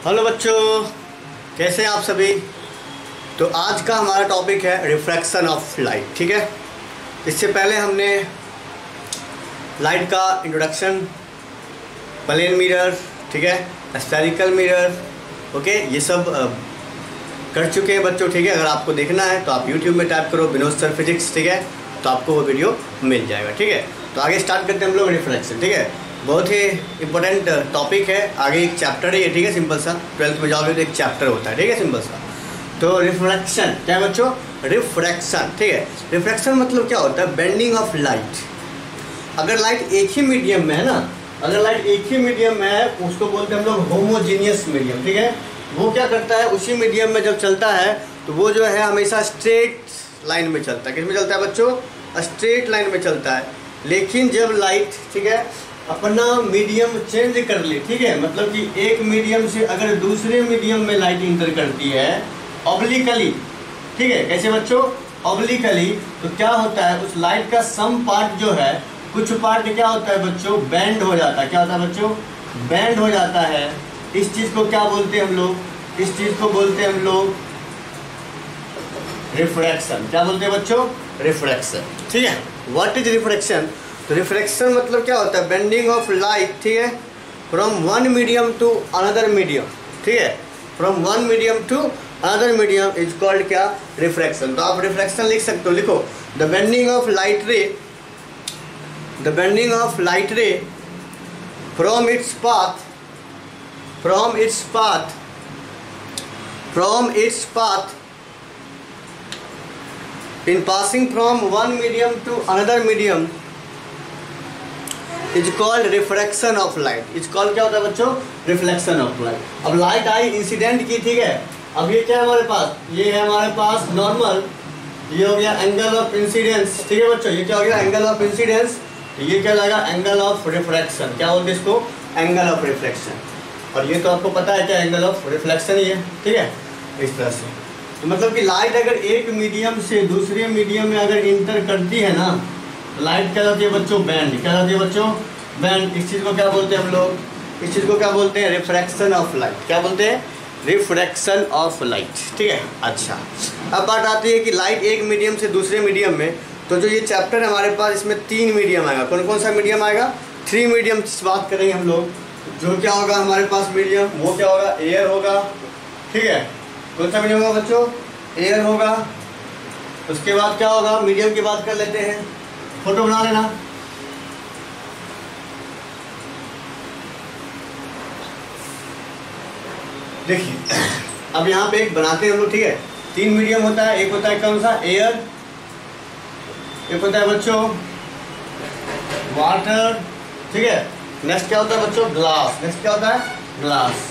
Hello बच्चों, कैसे हैं आप सभी। तो आज का हमारा टॉपिक है रिफ्रैक्शन ऑफ लाइट। ठीक है, इससे पहले हमने लाइट का इंट्रोडक्शन, प्लेन मिरर, ठीक है, स्फेरिकल मिरर, ओके, ये सब कर चुके हैं बच्चों। ठीक है, अगर आपको देखना है तो आप यूट्यूब में टाइप करो विनोद सर फिजिक्स, ठीक है, तो आपको वो वीडियो मिल जाएगा। ठीक है, तो आगे स्टार्ट करते हैं हम लोग रिफ्रैक्शन। ठीक है, बहुत ही इंपॉर्टेंट टॉपिक है। आगे एक चैप्टर है ये, ठीक है, सिंपल सा। 12th में जाओगे तो एक चैप्टर होता है, ठीक है, सिंपल सा। तो रिफ्रैक्शन क्या है बच्चों? रिफ्रैक्शन, ठीक है। रिफ्रैक्शन मतलब क्या होता है? Bending of light. अगर लाइट एक ही मीडियम में है ना, अगर लाइट एक ही मीडियम में है, उसको बोलते हैं हम लोग होमोजीनियस मीडियम। ठीक है, वो क्या करता है, उसी मीडियम में जब चलता है तो वो जो है हमेशा स्ट्रेट लाइन में चलता है। किस में चलता है बच्चों? स्ट्रेट लाइन में चलता है। लेकिन जब लाइट, ठीक है, अपना मीडियम चेंज कर ले, ठीक है, मतलब कि एक मीडियम से अगर दूसरे मीडियम में लाइट इंटर करती है ऑब्लिकली, ठीक है, कैसे बच्चों? ऑब्लिकली, तो क्या होता है, उस लाइट का सम पार्ट जो है, कुछ पार्ट क्या होता है बच्चों? बेंड हो जाता है। क्या होता है बच्चों? बेंड हो जाता है। इस चीज को क्या बोलते हैं हम लोग? इस चीज को बोलते हैं हम लोग रिफ्रैक्शन। क्या बोलते हैं बच्चों? रिफ्रैक्शन। ठीक है, व्हाट इज रिफ्रैक्शन? तो रिफ्रैक्शन मतलब क्या होता है? बेंडिंग ऑफ लाइट, ठीक है, from one medium to another medium. ठीक है, from one medium to another medium is called क्या? रिफ्रैक्शन। तो आप रिफ्रैक्शन लिख सकते हो, लिखो the bending of light ray, the bending of light ray from its path, from its path, from its path in passing from one medium to another medium is called refraction of light। is called क्या होता है बच्चों? reflection of light। अब light आई, incident की, ठीक है, अब ये क्या है हमारे पास? ये है हमारे पास नॉर्मल, ये हो गया एंगल ऑफ इंसिडेंस। ठीक है बच्चों, ये क्या हो गया? Angle of incidence. ये क्या लगा? Angle of refraction. क्या बोलते हैं इसको? Angle of reflection. और ये तो आपको पता है क्या? एंगल ऑफ रिफ्लेक्शन ही है। ठीक है, इस तरह से। तो मतलब कि लाइट अगर एक मीडियम से दूसरे मीडियम में अगर इंटर करती है ना, लाइट क्या जाती है बच्चों? बैंड। क्या जाती है बच्चों? बैंड। इस चीज़ को क्या बोलते हैं हम लोग? इस चीज़ को क्या बोलते हैं? Refraction of light. क्या बोलते हैं? Refraction of light. ठीक है, अच्छा, अब बात आती है कि लाइट एक मीडियम से दूसरे मीडियम में, तो जो ये चैप्टर है हमारे पास, इसमें 3 मीडियम आएगा। कौन कौन सा मीडियम आएगा? 3 मीडियम बात करेंगे हम लोग। जो क्या होगा हमारे पास मीडियम, वो क्या होगा? एयर होगा। ठीक है, कौन सा मीडियम होगा बच्चों? एयर होगा। उसके बाद क्या होगा? मीडियम की बात कर लेते हैं, फोटो बना लेना। देखिए, अब यहाँ पे एक बनाते हैं हम लोग। ठीक है, 3 मीडियम होता है। एक होता है कौन सा? एयर। एक होता है बच्चों वाटर। ठीक है, नेक्स्ट क्या होता है बच्चों? ग्लास। नेक्स्ट क्या होता है? ग्लास।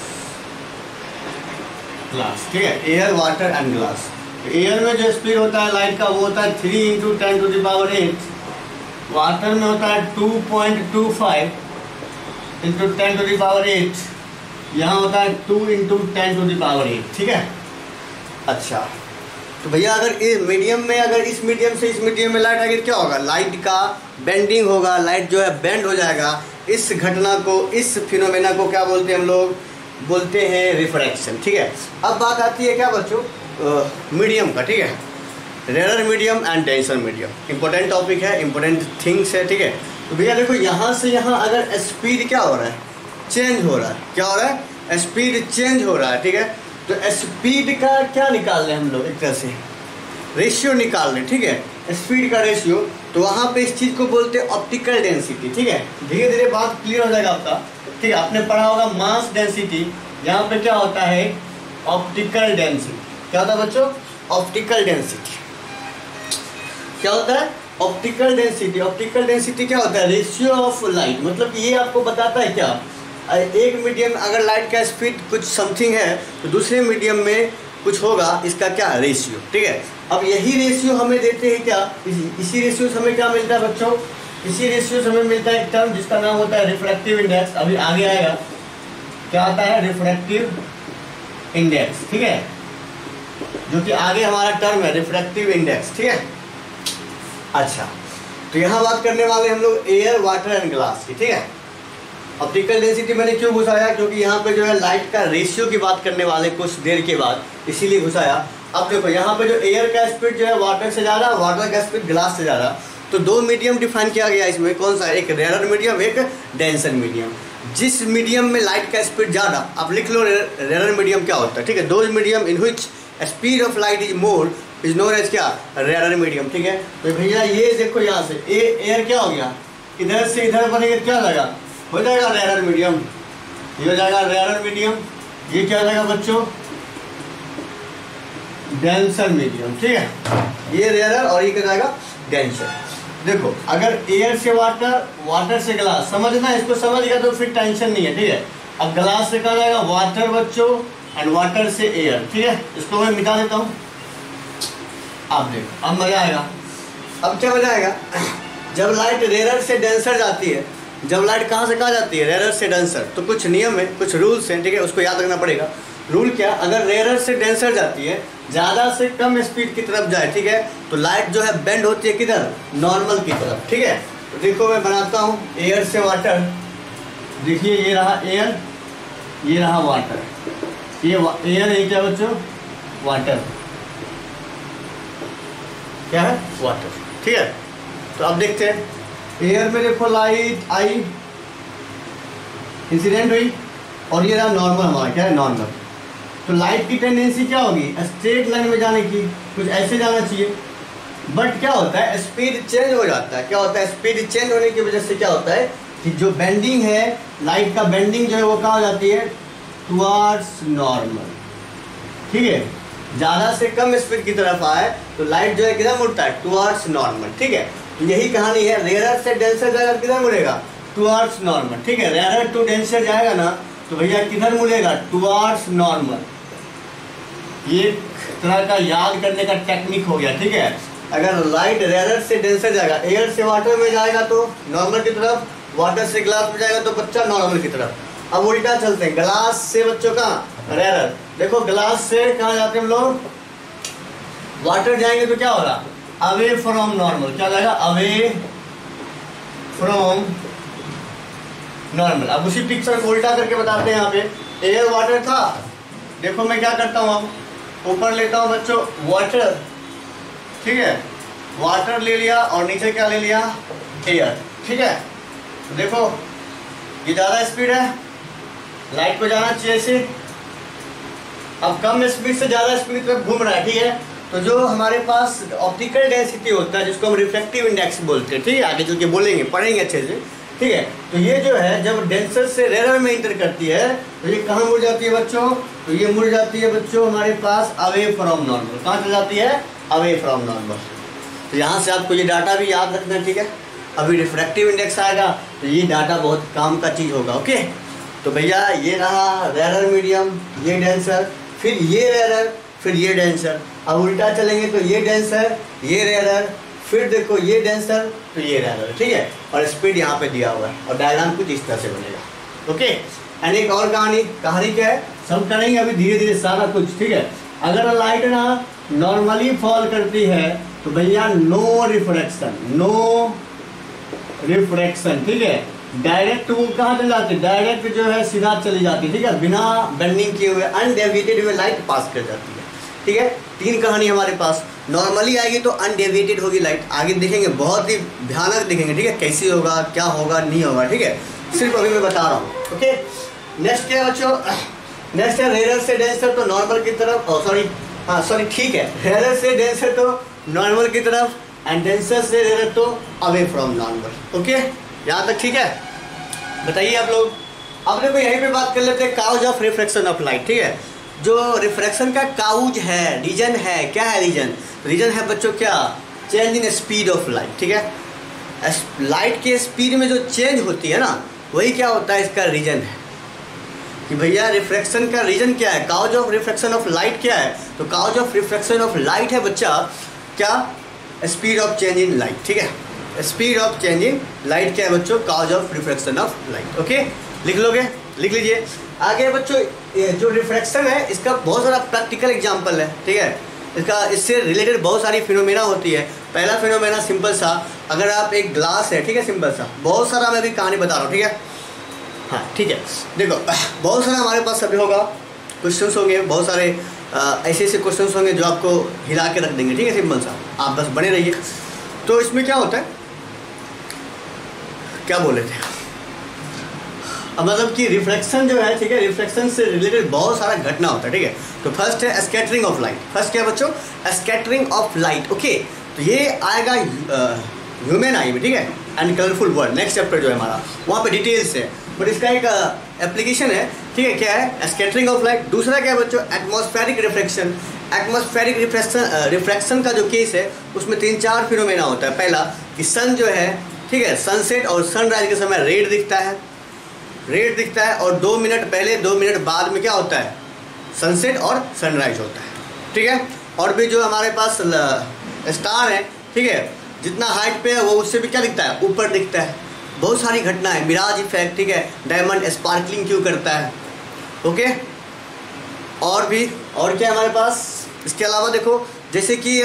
ग्लास, ठीक है, air, water and glass. Air में जो स्पीड होता है लाइट का, वो होता है 3 × 10⁸। वाटर में होता है 2.25 × 10⁸। यहाँ होता है 2 × 10⁸। ठीक है, अच्छा, तो भैया अगर इस मीडियम में, अगर इस मीडियम से इस मीडियम में लाइट आगे क्या होगा? लाइट का बेंडिंग होगा, लाइट जो है बेंड हो जाएगा। इस घटना को, इस फिनोमेना को क्या बोलते हैं हम लोग? बोलते हैं रिफ्रैक्शन। ठीक है, अब बात आती है क्या बच्चों? मीडियम का। ठीक है, rare medium and denser medium. Important topic है, इंपॉर्टेंट थिंग्स है। ठीक है, तो भैया देखो, यहाँ से यहाँ अगर स्पीड क्या हो रहा है? चेंज हो रहा है। क्या हो रहा है? स्पीड चेंज हो रहा है। ठीक है, तो स्पीड का क्या निकाल रहे हैं हम लोग? एक तरह से रेशियो निकाल रहे हैं। ठीक है, स्पीड का रेशियो। तो वहाँ पे इस चीज़ को बोलते हैं ऑप्टिकल डेंसिटी। ठीक है, धीरे धीरे बात क्लियर हो जाएगा आपका। ठीक है, आपने पढ़ा होगा मास डेंसिटी। यहाँ पे क्या होता है? Optical density. क्या होता है बच्चों? Optical density. क्या होता है? Optical density. ऑप्टिकल डेंसिटी क्या होता है? Ratio of light. मतलब ये आपको बताता है क्या? एक मीडियम अगर लाइट का स्पीड कुछ समथिंग है, तो दूसरे मीडियम में कुछ होगा, इसका क्या? रेशियो। ठीक है, अब यही रेशियो हमें देते हैं क्या? इसी रेशियो से हमें क्या मिलता है बच्चों? इसी रेशियो से हमें मिलता है एक टर्म जिसका नाम होता है रिफ्रैक्टिव इंडेक्स। अभी आगे आएगा, क्या आता है? Refractive index. ठीक है, जो कि आगे हमारा टर्म है रिफ्रैक्टिव इंडेक्स। ठीक है, अच्छा, तो यहाँ बात करने वाले हम लोग एयर, वाटर एंड ग्लास की। ठीक है, ऑप्टिकल डेंसिटी मैंने क्यों घुसाया, क्योंकि यहाँ पे जो है लाइट का रेशियो की बात करने वाले कुछ देर के बाद, इसीलिए घुसाया। अब देखो यहाँ पे जो एयर का स्पीड जो है वाटर से ज़्यादा, वाटर का स्पीड ग्लास से ज़्यादा, तो दो मीडियम डिफाइन किया गया इसमें। कौन सा, एक रेयर मीडियम, एक डेंसर मीडियम। जिस मीडियम में लाइट का स्पीड ज़्यादा, आप लिख लो रेयर मीडियम क्या होता है, ठीक है। Those medium in which speed of light is more is known as क्या, रेयर मीडियम, ठीक है। तो भैया ये देखो यहाँ से एयर क्या हो गया, इधर से इधर बनेगा क्या लगा, हो जाएगा रेयर मीडियम, ये हो जाएगा रेयर मीडियम। ये क्या जाएगा बच्चों, डेंसर मीडियम, ठीक है। ये रेयर और ये क्या जाएगा, डेंसर। देखो अगर एयर से वाटर, वाटर से ग्लास, समझना इसको, समझ गया तो फिर टेंशन नहीं है, ठीक है। अब ग्लास से क्या जाएगा वाटर बच्चों, एंड वाटर से एयर, ठीक है। इसको मैं मिटा देता हूँ, आप देखो अब मजा आएगा। अब क्या मजा आएगा, जब लाइट रेयर से डेंसर जाती है, जब लाइट कहाँ से कहाँ जाती है, रेयर से डेंसर, तो कुछ नियम है, कुछ रूल्स हैं, ठीक है, उसको याद रखना पड़ेगा। रूल क्या, अगर रेयर से डेंसर जाती है, ज़्यादा से कम स्पीड की तरफ जाए, ठीक है, तो लाइट जो है बेंड होती है किधर, नॉर्मल की तरफ, ठीक है। तो देखो मैं बनाता हूँ एयर से वाटर, देखिए ये रहा एयर, ये रहा वाटर, ये एयर है क्या बच्चों, वाटर, क्या है, वाटर, ठीक है। तो अब देखते हैं, एयर में देखो लाइट आई, इंसिडेंट हुई, और ये रहा नॉर्मल हमारा, क्या है, नॉर्मल। तो लाइट की टेंडेंसी क्या होगी, स्ट्रेट लाइन में जाने की, कुछ ऐसे जाना चाहिए। बट क्या होता है, स्पीड चेंज हो जाता है। क्या होता है, स्पीड चेंज होने की वजह से क्या होता है कि जो बेंडिंग है, लाइट का बेंडिंग जो है वो कहाँ हो जाती है, टुवार्ड्स नॉर्मल, ठीक है। ज़्यादा से कम स्पीड की तरफ आए तो लाइट जो है किधर मुड़ता है, टुवार्ड्स नॉर्मल, ठीक है। यही कहानी है, रेयर से डेंसर जाएगा किधर मुड़ेगा, टुवार्ड्स नॉर्मल, ठीक है। रेयर टू डेंसर जाएगा ना तो भैया किधर मुड़ेगा, टुवार्ड्स नॉर्मल। ये एक तरह का याद करने का टेक्निक हो गया, ठीक है। अगर लाइट रेयर से डेंसर जाएगा, एयर से वाटर में जाएगा तो नॉर्मल की तरफ, वाटर से ग्लास में जाएगा तो बच्चा नॉर्मल की तरफ। अब उल्टा चलते हैं, ग्लास से बच्चों का रेयर, देखो ग्लास से कहाँ जाते हैं हम लोग, वाटर जाएंगे तो क्या होगा, अवे फ्रॉम नॉर्मल, क्या जाएगा, अवे फ्रॉम नॉर्मल। अब उसी पिक्चर को उल्टा करके बताते हैं। यहाँ पे एयर वाटर था, देखो मैं क्या करता हूँ, अब ऊपर लेता हूँ बच्चों वाटर, ठीक है, वाटर ले लिया और नीचे क्या ले लिया, एयर, ठीक है। तो देखो ये ज़्यादा स्पीड है, लाइट को जाना चाहिए ऐसे, अब कम स्पीड से ज़्यादा स्पीड तक घूम रहा है, ठीक है। तो जो हमारे पास ऑप्टिकल डेंसिटी होता है, जिसको हम रिफ्लेक्टिव इंडेक्स बोलते हैं, ठीक है, आगे चल के बोलेंगे, पढ़ेंगे अच्छे से, ठीक है। तो ये जो है जब डेंसर से रेयर में इंटर करती है तो ये कहाँ मुड़ जाती है बच्चों, तो ये मुड़ जाती है बच्चों हमारे पास अवे फ्रॉम नॉर्मल। कहाँ चल जाती है, अवे फ्रॉम नॉर्मल। तो यहाँ से आपको ये डाटा भी याद रखना है, ठीक है। अभी रिफ्रैक्टिव इंडेक्स आएगा तो ये डाटा बहुत काम का चीज़ होगा, ओके। तो भैया ये रहा रेयर मीडियम, ये डेंसर, फिर ये रेयर, फिर ये डेंसर। अब उल्टा चलेंगे तो ये डेंसर, ये रेयर, फिर देखो ये डेंसर, तो ये रेयर, ठीक है। और स्पीड यहाँ पे दिया हुआ है, और डायग्राम कुछ इस तरह से बनेगा, ओके। एंड एक और कहानी क्या है, सब करेंगे अभी धीरे धीरे सारा कुछ, ठीक है। अगर लाइट ना नॉर्मली फॉल करती है तो भैया नो रिफ्रैक्शन, नो रिफ्रैक्शन, ठीक है। डायरेक्ट वो कहाँ चल जाती है, डायरेक्ट जो है सीधा चली जाती है, ठीक है, बिना बेंडिंग किए हुए अनडेविएटेड हुए लाइट पास कर जाती है, ठीक है। तीन कहानी हमारे पास, नॉर्मली आएगी तो अनडेविएटेड होगी लाइट, आगे देखेंगे, बहुत ही भयानक देखेंगे, ठीक है, कैसे होगा, क्या होगा, नहीं होगा, ठीक है। सिर्फ अभी मैं बता रहा हूँ, ओके। नेक्स्ट क्या बच्चों, नेक्स्ट है रेयर से डेंसर तो नॉर्मल की तरफ, सॉरी ठीक है, रेयर से डेंसर तो नॉर्मल की तरफ, एंड डेंसर से रेयर तो अवे फ्रॉम नॉर्मल, ओके। यहाँ तक ठीक है, बताइए आप लोग। अब देखो यहीं पे बात कर लेते हैं cause of refraction of light, ठीक है। जो रिफ्रैक्शन का काउज है, रीजन है, क्या है रीजन, रीजन है बच्चों क्या, change in speed of light, ठीक है। लाइट के स्पीड में जो चेंज होती है ना, वही क्या होता है, इसका रीजन है। कि भैया रिफ्रैक्शन का रीजन क्या है, cause of refraction of light क्या है, तो cause of refraction of light है बच्चा क्या, speed of change in light, ठीक है। Speed of change in light क्या है बच्चों, cause of refraction of light, okay. लिख लोगे, लिख लीजिए। आगे बच्चों जो रिफ्रैक्शन है इसका बहुत सारा प्रैक्टिकल एग्जाम्पल है, ठीक है। इसका इससे रिलेटेड बहुत सारी फिनोमेना होती है। पहला फिनोमेना सिंपल सा, अगर आप एक ग्लास है, ठीक है, सिंपल सा, बहुत सारा मैं भी कहानी बता रहा हूँ, ठीक है। हाँ ठीक है, देखो बहुत सारा हमारे पास अभी होगा क्वेश्चंस होंगे, बहुत सारे ऐसे ऐसे क्वेश्चंस होंगे जो आपको हिला के रख देंगे, ठीक है, सिंपल सा, आप बस बने रहिए। तो इसमें क्या होता है, क्या बोले थे, मतलब कि रिफ्लेक्शन जो है, ठीक है, रिफ्लेक्शन से रिलेटेड बहुत सारा घटना होता है, ठीक है। तो फर्स्ट है स्कैटरिंग ऑफ लाइट। फर्स्ट क्या बच्चों, स्कैटरिंग ऑफ लाइट, ओके। तो ये आएगा ह्यूमन आई में, ठीक है, and colourful world, next chapter जो है हमारा, वहाँ पे डिटेल्स है, बट इसका एक एप्लीकेशन है, ठीक है, क्या है, स्कैटरिंग ऑफ लाइट। दूसरा क्या है बच्चों, एटमॉस्फेरिक रिफ्लेक्शन। एटमॉस्फेरिक रिफ्लेक्शन का जो केस है उसमें 3-4 फिनोमेना होता है। पहला कि सन जो है, ठीक है, सनसेट और सनराइज के समय रेड दिखता है, रेड दिखता है, और 2 मिनट पहले 2 मिनट बाद में क्या होता है, सनसेट और सनराइज होता है, ठीक है। और भी जो हमारे पास स्टार है, ठीक है, जितना हाइट पे है वो उससे भी क्या दिखता है, ऊपर दिखता है। बहुत सारी घटना है, मिराज इफेक्ट, ठीक है, डायमंड स्पार्कलिंग क्यों करता है, ओके। और भी, और क्या हमारे पास इसके अलावा देखो, जैसे कि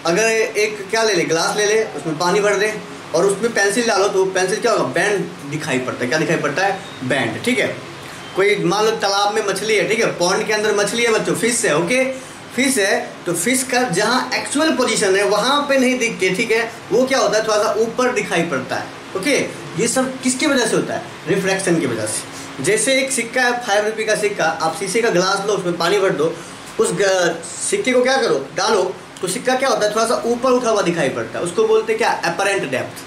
अगर एक क्या ले ले, ग्लास ले ले, उसमें पानी भर दे और उसमें पेंसिल डालो, तो पेंसिल क्या होगा, बैंड दिखाई पड़ता है। क्या दिखाई पड़ता है, बैंड, ठीक है। कोई मान लो तालाब में मछली है, ठीक है, पॉन्ड के अंदर मछली है बच्चों, फिश है, ओके, फिश है, तो फिश का जहाँ एक्चुअल पोजीशन है वहाँ पे नहीं दिखते, ठीक है, वो क्या होता है, थोड़ा सा ऊपर दिखाई पड़ता है, ओके। ये सब किसकी वजह से होता है, रिफ्लेक्शन की वजह से। जैसे एक सिक्का है, 5 रुपये का सिक्का, आप शीशे का ग्लास लो, उसमें पानी भर दो, उस सिक्के को क्या करो, डालो, तो सिक्का क्या होता है, थोड़ा सा ऊपर उठा हुआ दिखाई पड़ता है, उसको बोलते हैं क्या, अपरेंट डेप्थ,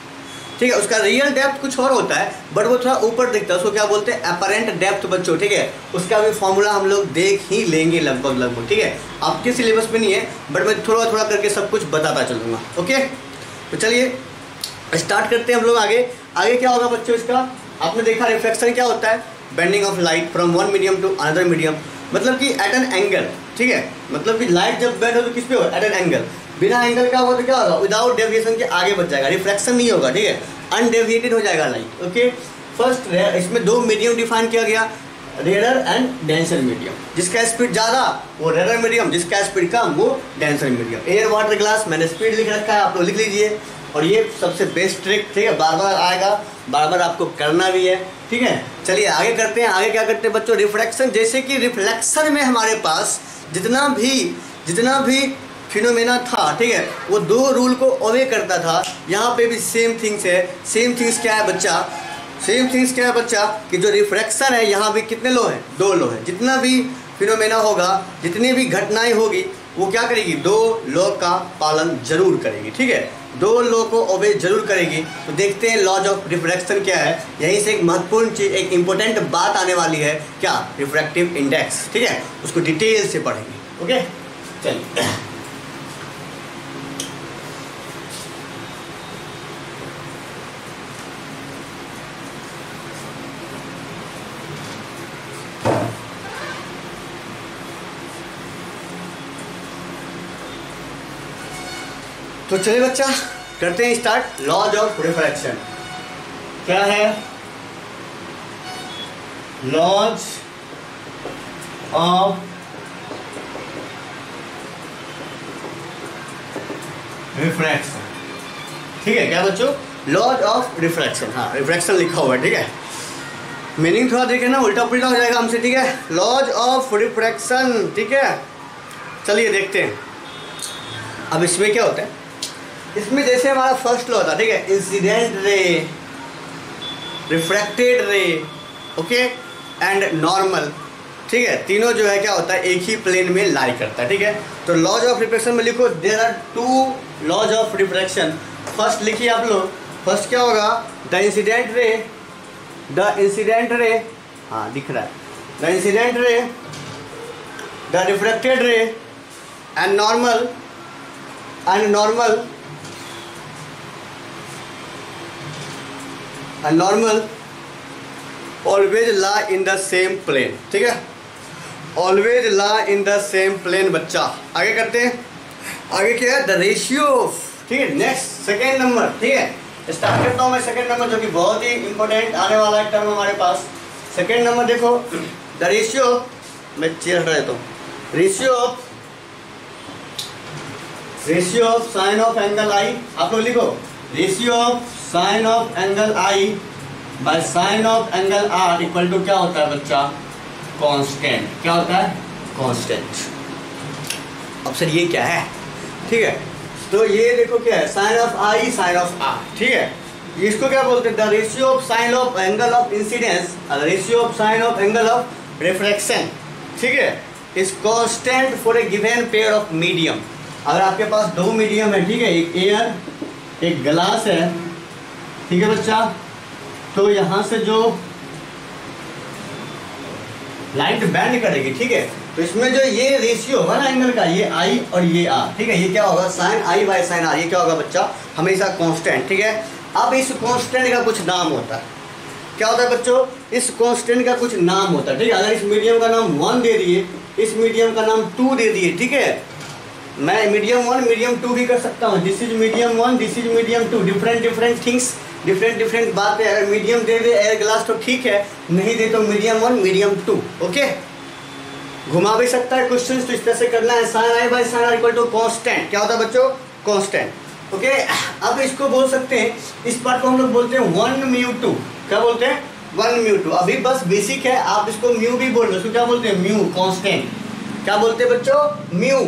ठीक है। उसका रियल डेप्थ कुछ और होता है, बट वो थोड़ा ऊपर दिखता है, उसको क्या बोलते हैं, अपरेंट डेप्थ बच्चों, ठीक है। उसका भी फॉर्मूला हम लोग देख ही लेंगे लगभग, ठीक है, आपके सिलेबस में नहीं है, बट मैं थोड़ा थोड़ा करके सब कुछ बताता चलूँगा, ओके। तो चलिए स्टार्ट करते हैं हम लोग। आगे क्या होगा बच्चों, इसका आपने देखा रिफ्लेक्शन क्या होता है, bending of light from one medium to another medium, मतलब कि एट एन एंगल, ठीक है, मतलब कि लाइट जब बेंड हो तो किस पे हो, एट एन एंगल। बिना एंगल का होगा तो क्या होगा, विदाउट डेविएशन के आगे बढ़ जाएगा, रिफ्लेक्शन नहीं होगा, ठीक है, अनडेविएटेड हो जाएगा लाइट, ओके। फर्स्ट इसमें 2 मीडियम डिफाइन किया गया, रेयर एंड डेंसर मीडियम। जिसका स्पीड ज़्यादा वो रेयर मीडियम, जिसका स्पीड कम वो denser medium. Air water glass, मैंने स्पीड लिख रखा है, आप लोग लिख लीजिए। और ये सबसे बेस्ट ट्रिक, ठीक है, बार बार आएगा, बार बार आपको करना भी है, ठीक है। चलिए आगे करते हैं। आगे क्या करते हैं बच्चों, रिफ्लेक्शन। जैसे कि रिफ्लेक्शन में हमारे पास जितना भी फिनोमेना था, ठीक है, वो 2 रूल को ओबे करता था। यहाँ पे भी सेम थिंग्स है। सेम थिंग्स क्या है बच्चा, कि जो रिफ्लेक्शन है यहाँ भी कितने लो हैं, 2 लो हैं। जितना भी फिनोमेना होगा, जितनी भी घटनाएं होगी, वो क्या करेगी, 2 लॉ का पालन जरूर करेगी, ठीक है, 2 लॉ को ओबे जरूर करेगी। तो देखते हैं लॉज ऑफ रिफ्लेक्शन क्या है। यहीं से एक महत्वपूर्ण चीज, एक इंपॉर्टेंट बात आने वाली है, क्या, रिफ्रैक्टिव इंडेक्स, ठीक है, उसको डिटेल से पढ़ेंगे, ओके। चलिए तो चलिए बच्चा करते हैं स्टार्ट। लॉज ऑफ रिफ्रैक्शन क्या है, लॉज ऑफ रिफ्रैक्शन, ठीक है, क्या बच्चों, लॉज ऑफ रिफ्रैक्शन, हाँ रिफ्रैक्शन लिखा हुआ है, ठीक है। मीनिंग थोड़ा देखे ना, उल्टा पुल्टा हो जाएगा हमसे, ठीक है। लॉज ऑफ रिफ्रैक्शन, ठीक है। चलिए देखते हैं अब इसमें क्या होता है। इसमें जैसे हमारा फर्स्ट लॉ था, ठीक है, इंसिडेंट रे, रिफ्रैक्टेड रे, ओके, एंड नॉर्मल, ठीक है, तीनों जो है क्या होता है, एक ही प्लेन में लाई करता है, ठीक है। तो लॉज ऑफ रिफ्रैक्शन में लिखो, there are 2 laws of refraction. First लिखिए आप लोग, फर्स्ट क्या होगा, द इंसिडेंट रे, हाँ दिख रहा है, the incident ray, the refracted रे and normal always lie in the same plane, ठीक है, always lie in the same plane बच्चा। आगे करते हैं, आगे क्या है, द रेशियो, ठीक है, नेक्स्ट सेकेंड नंबर, ठीक है। स्टार्ट करता हूँ मैं सेकेंड नंबर, जो कि बहुत ही इंपॉर्टेंट आने वाला है टर्म हमारे पास। सेकेंड नंबर देखो, द रेशियो, मैं चेयर हटा देता हूँ, ratio of sine of angle i, आप लोग लिखो, ratio of sine of angle i by sine of angle r equal to क्या होता है बच्चा, कांस्टेंट। क्या होता है, कांस्टेंट। अब सर ये क्या है, ठीक है, तो ये देखो क्या है, sine of I sine of R, ठीक है। इसको क्या बोलते हैं, the ratio of sine of angle of incidence, ratio of sine of angle of refraction, ठीक है, is constant for a given pair of medium. अगर आपके पास दो मीडियम है, ठीक है, एक एयर एक ग्लास है, ठीक है बच्चा, तो यहाँ से जो लाइट बैंड करेगी, ठीक है, तो इसमें जो ये रेशियो होगा ना एंगल का, ये आई और ये आर, ठीक है, ये क्या होगा, sine I by sine are, ये क्या होगा बच्चा, हमेशा कांस्टेंट, ठीक है। अब इस कांस्टेंट का कुछ नाम होता है, क्या होता है बच्चों, इस कांस्टेंट का कुछ नाम होता है, ठीक है। अगर इस मीडियम का नाम 1 दे दिए, इस मीडियम का नाम 2 दे दिए, ठीक है, मैं मीडियम 1 मीडियम 2 भी कर सकता हूँ, this is medium 1 this is medium 2, different things, different बात है। अगर मीडियम दे दे एयर ग्लास तो ठीक है, नहीं दे तो मीडियम 1 मीडियम 2, ओके। घुमा भी सकता है क्वेश्चन, तो इस तरह से करना है, sine I by sine r equal to constant, क्या होता है बच्चों, कांस्टेंट, ओके। अब इसको बोल सकते हैं, इस पार्ट को हम लोग बोलते हैं 1 म्यू 2, क्या बोलते हैं, 1 म्यू 2। अभी बस बेसिक है, आप इसको म्यू भी बोल रहे हो, इसको क्या बोलते हैं, म्यू, कांस्टेंट, क्या बोलते हैं बच्चों, म्यू।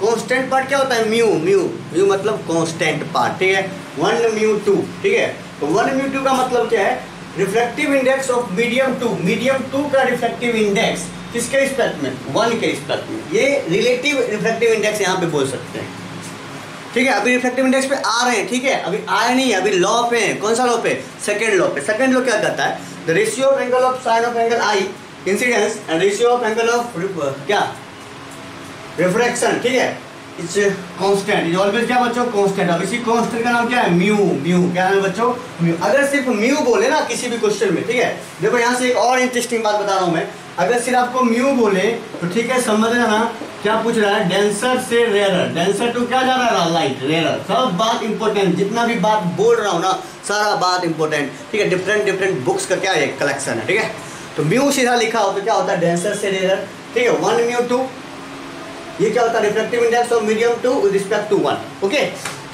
कांस्टेंट पार्ट क्या होता है, म्यू, म्यू मतलब कांस्टेंट पार्ट, ठीक है, 1 म्यू 2, ठीक है। तो 1 म्यू 2 का मतलब क्या है, refractive index of medium 2, medium 2 का रिफ्रैक्टिव इंडेक्स किसके रिस्पेक्ट में, 1 के रिस्पेक्ट में, ये रिलेटिव रिफ्रैक्टिव इंडेक्स यहाँ पे बोल सकते हैं, ठीक है। अभी रिफ्रैक्टिव इंडेक्स पे आ रहे हैं, ठीक है, अभी आए नहीं है, अभी लॉ पे हैं, कौन सा लॉ पे, सेकंड लॉ पे। सेकंड लॉ क्या कहता है, the ratio of angle of sine of angle I incidence and ratio of angle of क्या रिफ्रैक्शन, ठीक है, इट्स कांस्टेंट, इज ऑलवेज क्या बच्चों, कांस्टेंट। अब इसी कांस्टेंट का नाम क्या है, म्यू, क्या है बच्चों, म्यू। अगर सिर्फ म्यू बोले ना किसी भी क्वेश्चन में, ठीक है, देखो यहाँ से एक और इंटरेस्टिंग बात बता रहा हूँ मैं, अगर सिर्फ आपको म्यू बोले तो ठीक है, समझ लेना क्या पूछ रहा है, डेंसर से रेयरर, डेंसर टू क्या जा रहा है, लाइट, रेयरर, सब बात इंपॉर्टेंट, जितना भी बात बोल रहा हूँ ना सारा बात इंपॉर्टेंट, ठीक है, डिफरेंट बुक्स का क्या है कलेक्शन है, ठीक है। तो म्यू सीधा लिखा हो तो क्या होता है, डेंसर से रेयरर, ठीक है, 1 म्यू 2, ये क्या होता है, refractive index of medium 2 with respect to 1, okay.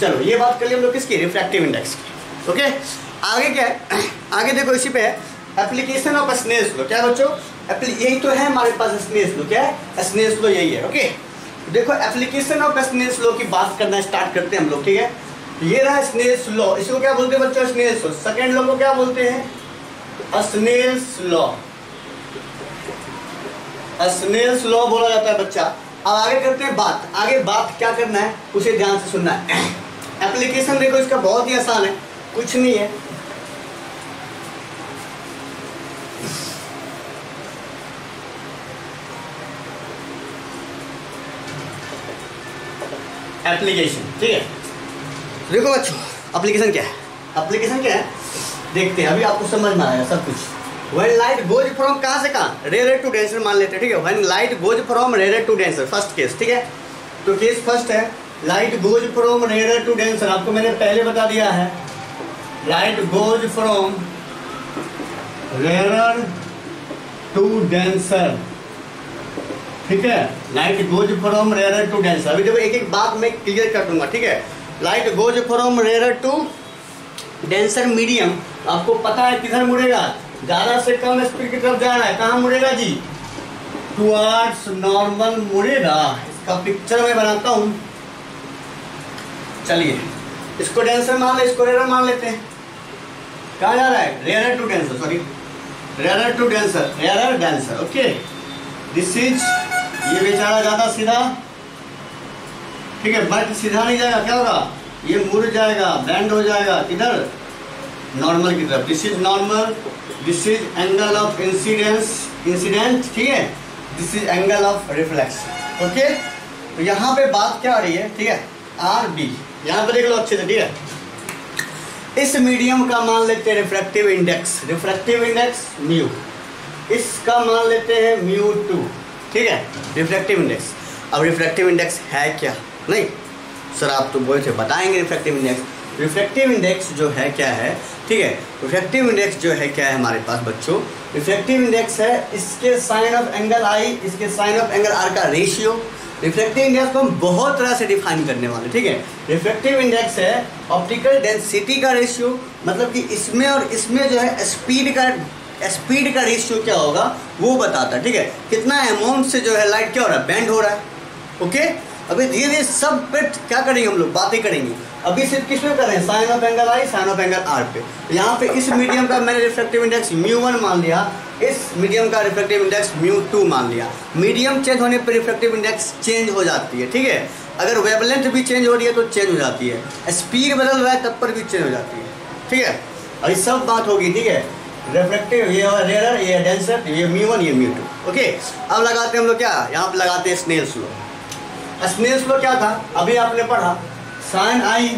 चलो ये बात कर लिया हम लोग किसकी, रिफ्रैक्टिव इंडेक्स की, ओके। आगे क्या है, आगे देखो इसी पे है एप्लीकेशन ऑफ स्नेल्स लॉ, क्या बच्चों, यही तो है हमारे पास स्नेल्स लॉ, क्या है, स्नेल्स लॉ यही है, ओके। देखो एप्लीकेशन ऑफ स्नेल्स लॉ की बात करना स्टार्ट करते हैं हम लोग, ठीक है। ये रहा स्नेल्स लॉ, इसको क्या बोलते हैं बच्चों, स्नेल्स लॉ। सेकेंड लॉ को क्या बोलते हैं, स्नेल्स लॉ, स्नेल्स लॉ बोला जाता है बच्चा। अब आगे करते हैं बात, आगे बात क्या करना है उसे ध्यान से सुनना है। एप्लीकेशन देखो इसका बहुत ही आसान है, कुछ नहीं है, एप्लीकेशन, ठीक है। देखो बच्चों एप्लीकेशन क्या है, एप्लीकेशन क्या है देखते हैं, अभी आपको समझ में आएगा सब कुछ। When light goes from कहाँ से कहाँ, रेयर टू डेंसर मान लेते हैं, ठीक है। When light goes from rare to denser, first case, ठीक है। तो केस फर्स्ट है, light goes from rare to denser, आपको मैंने पहले बता दिया है, light goes from rare to denser, ठीक है, light goes from rare to denser. अभी देखो एक एक बात मैं क्लियर कर दूंगा, ठीक है। Light goes from rare to denser medium, आपको पता है किधर मुड़ेगा, ज़्यादा से कम स्पीड की तरफ जा रहा है, कहाँ मुड़ेगा जी, टुवर्ड्स नॉर्मल मुड़ेगा। इसका पिक्चर मैं बनाता हूँ, चलिए इसको डेंसर मान ले, इसको रेयर मान लेते हैं। कहाँ जा रहा है, rare to denser, sorry rare to denser, rare denser, okay. This is, ये बेचारा ज़्यादा सीधा, ठीक है, बट सीधा नहीं जाएगा, क्या होगा, ये मुड़ जाएगा, बैंड हो जाएगा, किधर, नॉर्मल की तरफ। This is normal, this is angle of incident, ठीक है, this is angle of reflection, okay. तो यहाँ पे बात क्या आ रही है, ठीक है, आर बी, यहाँ पे देख लो अच्छे से, ठीक है। इस मीडियम का मान लेते हैं रिफ्रैक्टिव इंडेक्स म्यू, इसका मान लेते हैं म्यू 2, ठीक है, रिफ्रैक्टिव इंडेक्स। अब रिफ्रैक्टिव इंडेक्स है क्या, नहीं सर आप तो बोले थे बताएंगे रिफ्रैक्टिव इंडेक्स जो है क्या है, ठीक है। रिफ्रैक्टिव इंडेक्स जो है क्या है हमारे पास बच्चों, रिफ्रैक्टिव इंडेक्स है इसके साइन ऑफ एंगल आई, इसके साइन ऑफ एंगल आर का रेशियो, रिफ्रैक्टिव इंडेक्स को हम बहुत तरह से डिफाइन करने वाले, ठीक है। रिफ्रैक्टिव इंडेक्स है ऑप्टिकल डेंसिटी का रेशियो, मतलब कि इसमें और इसमें जो है स्पीड का रेशियो क्या होगा वो बताता है, ठीक है। कितना अमाउंट से जो है लाइट क्या हो रहा है, बेंड हो रहा है, ओके। अभी धीरे धीरे सब पे क्या करेंगे हम लोग, बातें करेंगे। अभी सिर्फ किस पे कर रहे हैं, sine of angle i, sine of angle r पे। यहाँ पे इस मीडियम का मैंने रिफ्रैक्टिव इंडेक्स μ1 मान लिया, इस मीडियम का रिफ्रैक्टिव इंडेक्स μ2 मान लिया। मीडियम चेंज होने पर रिफ्रैक्टिव इंडेक्स चेंज हो जाती है, ठीक है। अगर वेवलेंथ भी चेंज हो रही है तो चेंज हो जाती है, स्पीड बदल रहा है तब पर भी चेंज हो जाती है, ठीक है। और ये सब बात होगी, ठीक है। रिफ्रैक्टिव ये रेयर, ये डेंसर, ये μ1, ये μ2, ओके। अब लगाते हैं हम लोग क्या, यहाँ पे लगाते हैं स्नेल्स लॉ। स्नेल्स लॉ क्या था, अभी आपने पढ़ा, sine I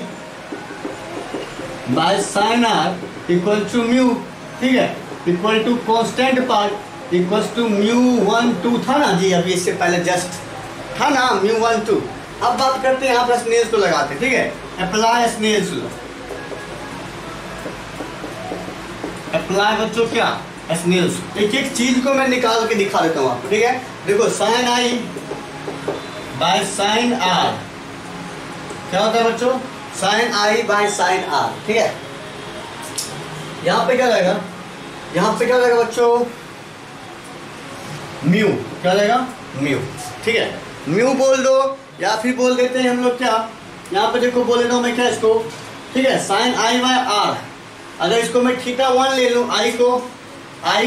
by sine r equal to mu, ठीक है, equal to constant part equal to μ1 2 था ना जी, अभी इससे पहले जस्ट था ना μ1 2। अब बात करते हैं यहाँ पर स्नेल्स लॉ लगाते हैं, ठीक है। अप्लाई स्नेल्स लॉ, अप्लाई बच्चों क्या, स्नेल्स। एक एक चीज को मैं निकाल के दिखा देता हूँ आपको, ठीक है। देखो sine I by sine r क्या होता है बच्चों, sine I by sine r, ठीक है। यहाँ पे क्या रहेगा, यहाँ पे क्या रहेगा बच्चों, म्यू, क्या रहेगा, म्यू, ठीक है। म्यू बोल दो या फिर बोल देते हैं हम लोग क्या, यहाँ पे देखो बोल देता हूँ मैं क्या इसको, ठीक है, साइन आई बाय आर। अगर इसको मैं θ1 ले लूँ, आई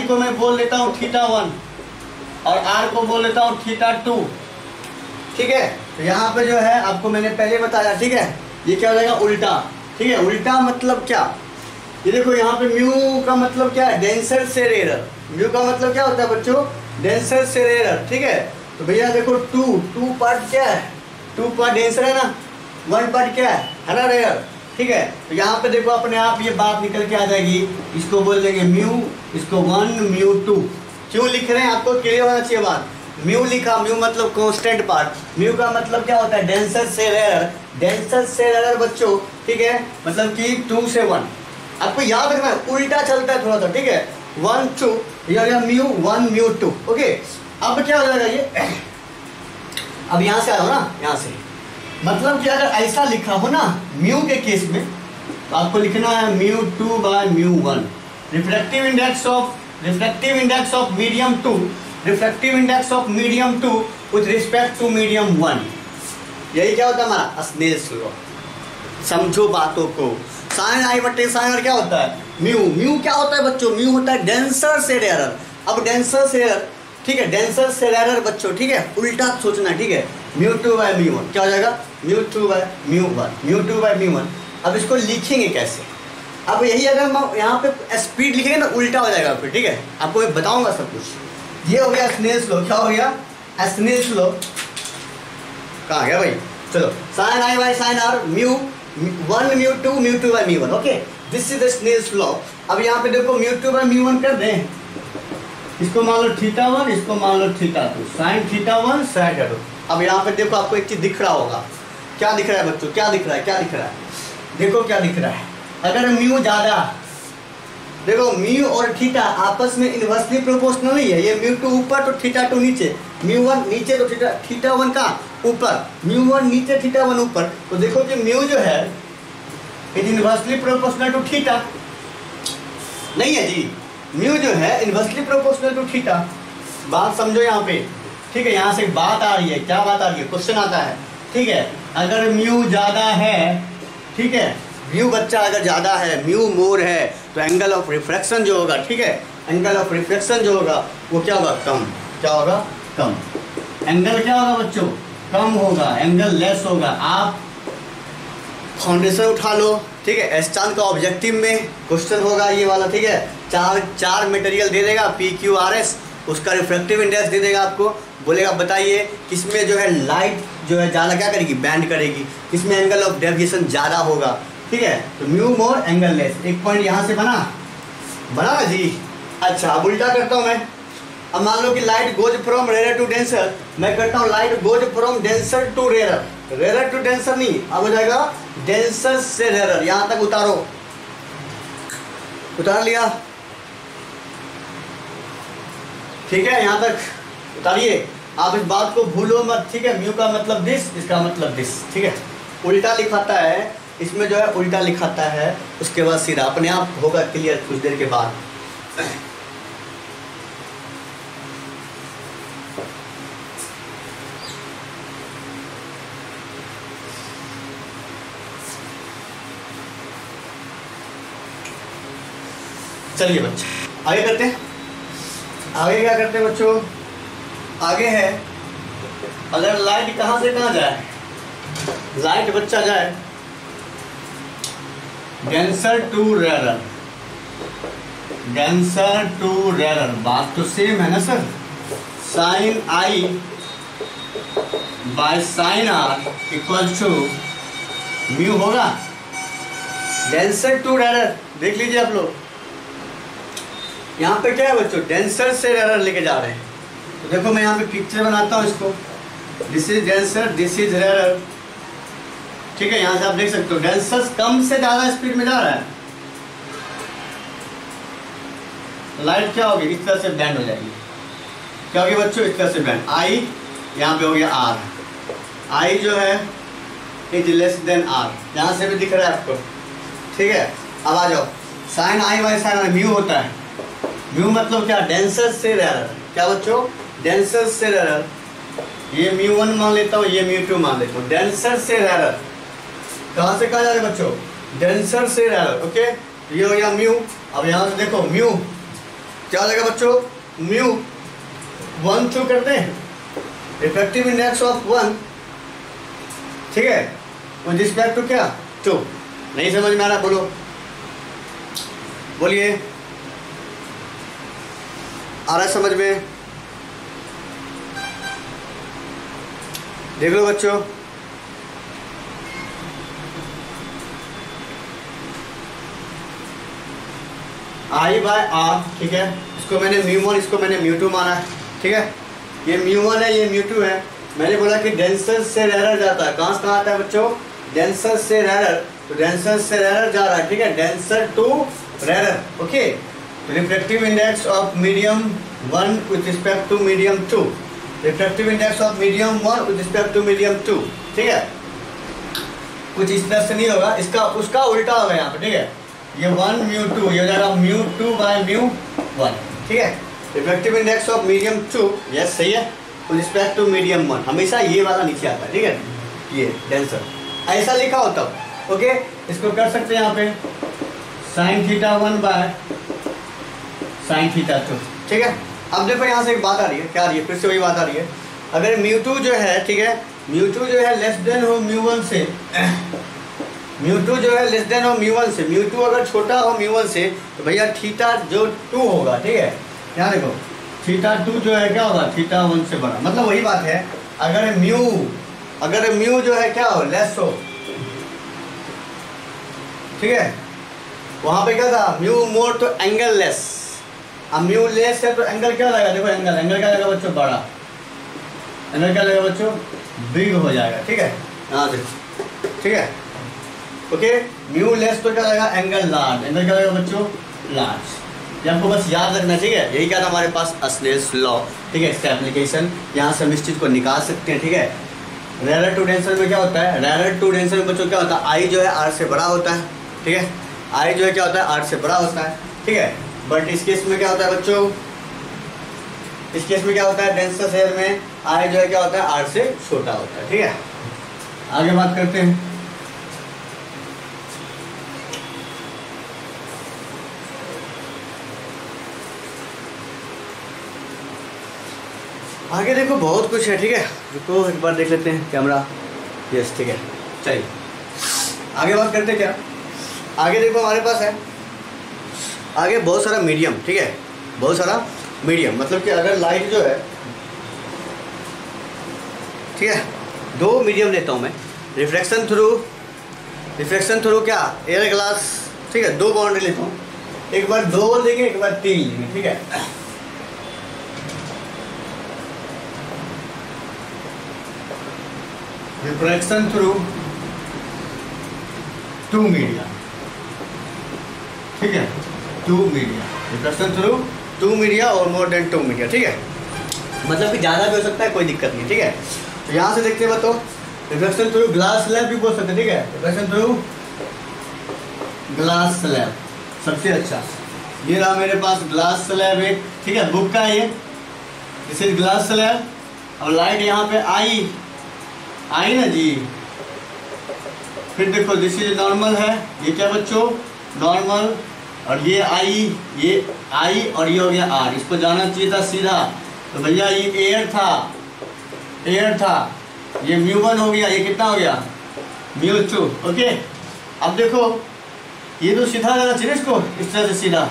को मैं बोल देता हूँ θ1 और आर को बोल देता हूँ θ2, ठीक है। तो यहाँ पे जो है आपको मैंने पहले बताया, ठीक है। ये क्या हो जाएगा, उल्टा, ठीक है। उल्टा मतलब क्या, ये देखो यहाँ पे म्यू का मतलब क्या है, डेंसर से रेयर। म्यू का मतलब क्या होता है बच्चों, डेंसर से रेयर, ठीक है। तो भैया देखो टू पार्ट क्या है, 2 पार्ट डेंसर है ना, 1 पार्ट क्या है ना, रेयर, ठीक है। तो यहाँ पे देखो अपने आप ये बात निकल के आ जाएगी, इसको बोल देंगे म्यू, इसको 1 μ2। क्यों लिख रहे हैं आपको क्लियर होना चाहिए बात। म्यू लिखा, म्यू मतलब कांस्टेंट पार्ट, म्यू का मतलब क्या होता है, डेंसर से रेयर, डेंसर से रेयर बच्चों, ठीक है, मतलब कि 2 से 1। आपको याद रखना है, उल्टा चलता है थोड़ा सा, ठीक है। 1 2 या म्यू 1 μ2, ओके। अब क्या हो जाएगा ये, अब यहाँ से आया हो ना, यहाँ से मतलब कि अगर ऐसा लिखा हो ना म्यू के केस में, तो आपको लिखना है μ2 by μ1। Refractive index of medium 2, refractive index of medium 2 with respect to medium 1। यही क्या होता है हमारा स्नेल्स लॉ। समझो बातों को, साइन आई बटे साइन आर क्या होता है, म्यू क्या होता है बच्चों, म्यू होता है डेंसर से रेयर। अब डेंसर से रेयर, ठीक है, डेंसर से रेयर बच्चों, ठीक है, उल्टा सोचना, ठीक है। μ2 बाय μ1 क्या हो जाएगा, μ2 बाय μ1। अब इसको लिखेंगे कैसे, अब यही अगर हम यहाँ पे स्पीड लिखेंगे ना उल्टा हो जाएगा फिर, ठीक है। आपको मैं बताऊंगा सब कुछ। ये हो गया स्नेल्स लॉ, क्या हो गया, स्नेल्स लॉ। कहाँ गया भाई, चलो, sine I by sine r, μ1 μ2 μ2 by μ1, okay, this is the Snell's law. अब यहाँ पे देखो μ2 बाय μ1 कर दें, इसको मान लो θ1, इसको मान लो θ2, साइन θ1 साइन θ2। अब यहाँ पे देखो आपको एक चीज दिख रहा होगा, क्या दिख रहा है बच्चों, क्या दिख रहा है, देखो क्या दिख रहा है। अगर म्यू ज्यादा, देखो म्यू और थीटा आपस में इनवर्सली प्रोपोर्शनल नहीं है, ये μ2 ऊपर तो θ2 नीचे, μ1 नीचे तो θ1 का ऊपर, μ1 नीचे θ1 ऊपर। तो देखो कि म्यू जो है it inversely proportional to theta, नहीं है जी, म्यू जो है इनवर्सली प्रोपोर्शनल टू थीटा। बात समझो यहाँ पे, ठीक है। यहाँ से बात आ रही है, क्या बात आ रही है, क्वेश्चन आता है, ठीक है। अगर म्यू ज्यादा है, ठीक है, म्यू बच्चा अगर ज़्यादा है, म्यू मोर है, तो एंगल ऑफ रिफ्रैक्शन जो होगा, ठीक है, एंगल ऑफ रिफ्रैक्शन जो होगा वो क्या होगा, कम। क्या होगा, कम। एंगल क्या होगा बच्चों, कम होगा, एंगल लेस होगा। आप फाउंडेशन उठा लो, ठीक है, एस चांद का ऑब्जेक्टिव में क्वेश्चन होगा ये वाला, ठीक है। चार मटेरियल दे देगा, PQRS, उसका रिफ्रैक्टिव इंडेक्स दे देगा आपको, बोलेगा बताइए किसमें जो है लाइट जो है ज़्यादा क्या करेगी, बैंड करेगी, किसमें एंगल ऑफ डेविएशन ज़्यादा होगा, ठीक है। तो म्यू मोर एंगल लेस, एक पॉइंट यहाँ से बना ना जी। अच्छा, अब उल्टा करता हूँ मैं। अब मान लो कि light goes from rare to denser, मैं करता हूँ light goes from denser to rare, rare to denser नहीं, अब हो जाएगा डेंसर से रेयर। यहाँ तक उतारो, उतार लिया, ठीक है, यहाँ तक उतारिए। आप इस बात को भूलो मत, ठीक है। म्यू का मतलब दिस, इसका मतलब दिस, ठीक है। उल्टा लिखाता है, इसमें जो है उल्टा लिखाता है, उसके बाद सीधा अपने आप होगा क्लियर कुछ देर के बाद। चलिए बच्चे आगे करते हैं। आगे क्या करते हैं बच्चों? आगे है, अगर लाइट कहाँ से कहाँ जाए, लाइट बच्चा जाए denser to rarer, denser to rarer, बात तो सेम है ना sir. Sine I by sine r equal to mu होगा। डेंसर टू रेरर देख लीजिए आप लोग, यहाँ पे क्या है बच्चों, डेंसर से रेरर लेके जा रहे हैं। तो देखो मैं यहाँ पे पिक्चर बनाता हूँ इसको, this is denser, this is rarer, ठीक है। यहाँ से आप देख सकते हो डेंसर कम से ज़्यादा स्पीड में जा रहा है, लाइट क्या होगी, इस तरह से बैंड हो जाएगी। क्या होगी बच्चों, इस तरह से बैंड। आई यहाँ पे हो गया आर, आई जो है इज लेस देन आर, यहाँ से भी दिख रहा है आपको, ठीक है। अब आ जाओ, sine i by sine r mu होता है। म्यू मतलब क्या, डेंसर से रेरर। क्या बच्चों, डेंसर से रेरर, ये म्यू वन मान लेता हूँ, ये म्यू टू मान लेता हूँ। डेंसर से रेरर कहाँ से कहा जा रहा है बच्चों, डेंसर से रेरर, ओके। ये हो गया म्यू। अब यहाँ से देखो म्यू क्या हो जाएगा बच्चों, म्यू वन थ्रू करते हैं, रिफ्रैक्टिव इंडेक्स ऑफ वन, ठीक है, विद रिस्पेक्ट टू क्या, टू। नहीं समझ में आ रहा बोलो, बोलिए, आ रहा है समझ में? देख लो बच्चों, आई बाय आर, ठीक है। इसको मैंने म्यू वन, इसको मैंने म्यू टू माना है, ठीक है। ये म्यू वन है, ये म्यू टू है। मैंने बोला कि डेंसर से रेरर जाता है, कहाँ से कहाँ आता है बच्चों, डेंसर से रेरर। तो डेंसर से रेरर जा रहा है, ठीक है, denser to rarer, okay. Refractive index of medium one with respect to medium two, refractive index of medium one with respect to medium two, ठीक है। कुछ इस तरह से नहीं होगा, इसका उसका उल्टा होगा यहाँ पे, ठीक है। ये वन म्यू टू, ये हो जाएगा mu two by mu one, ठीक है। Refractive index of medium two, yes सही है, with respect to medium one, हमेशा ये वाला नीचे आता है, ठीक है। ये डेंसर ऐसा लिखा होता है, ओके। इसको कर सकते हैं यहाँ पे sine theta one by sine theta two, ठीक है। अब देखो यहाँ से एक बात आ रही है, क्या आ रही है, फिर से वही बात आ रही है। अगर म्यू टू जो है, ठीक है, म्यू टू जो है लेस देन हो म्यू वन से, म्यू टू जो है लेस देन हो म्यू वन से, म्यू टू अगर छोटा हो म्यू वन से, तो भैया थीटा जो टू होगा, ठीक है। यहाँ देखो थीटा टू जो है क्या होगा, थीटा वन से बड़ा, मतलब वही बात है। अगर म्यू जो है क्या हो, लेस हो, ठीक है, वहाँ पे क्या था, म्यू मोर तो एंगल लेस। अब म्यू लेस है तो एंगल क्या लगेगा, देखो एंगल क्या लगेगा बच्चों, बड़ा। एंगल क्या लगेगा बच्चों, बिग हो जाएगा, ठीक है, यहाँ से, ठीक है, ओके। म्यू लेस तो क्या लगेगा, एंगल लार्ज, एंगल क्या लगेगा बच्चों, लार्ज। ये आपको बस याद रखना, ठीक है। यही क्या था हमारे पास, स्नेल्स लॉ, ठीक है। इसका एप्लीकेशन यहाँ से हम इस चीज़ को निकाल सकते हैं, ठीक है। रेरर टू डेंसर में क्या होता है, रेरर टू डेंसर में बच्चों क्या होता है, आई जो है आर से बड़ा होता है, ठीक है। आई जो है क्या होता है, आर से बड़ा होता है, ठीक है। बट इस केस में क्या होता है बच्चों, इस केस में क्या होता है, डेंसर शेयर में आई जो है क्या होता है, आर से छोटा होता है, ठीक है। आगे बात करते हैं। आगे देखो बहुत कुछ है, ठीक है। रुको एक बार देख लेते हैं कैमरा, यस ठीक है। चलिए आगे बात करते हैं क्या, आगे देखो हमारे पास है आगे बहुत सारा मीडियम, ठीक है, बहुत सारा मीडियम। मतलब कि अगर लाइट जो है, ठीक है, दो मीडियम लेता हूँ मैं, रिफ्लेक्शन थ्रू क्या, एयर ग्लास, ठीक है, दो बाउंड्री लेता हूँ, एक बार दो लेंगे, एक बार तीन लेंगे, ठीक है। रिफ्लेक्शन थ्रू टू मीडिया, ठीक है, two media, reflection through two media और मोर देन टू मीडिया, ठीक है। मतलब कि ज़्यादा भी हो सकता है, कोई दिक्कत नहीं, ठीक है। तो यहाँ से देखते हैं बताओ, रिफ्लेक्शन थ्रू ग्लास स्लैब भी बोल सकते हैं, ठीक है, रिफ्लेक्शन थ्रू ग्लास स्लैब सबसे अच्छा। ये रहा मेरे पास ग्लास स्लैब एक, ठीक है, बुक का ये, दिस इज ग्लास स्लैब। और लाइट यहाँ पे आई ना जी। फिर देखो दिस इज नॉर्मल है, ये क्या बच्चों, नॉर्मल। और ये आई और ये हो गया आर, इसको जाना चाहिए था सीधा, तो भैया ये एयर था, ये μ1 हो गया, ये कितना हो गया μ2, ओके। अब देखो ये तो सीधा जाना चाहिए इसको, इस तरह से सीधा,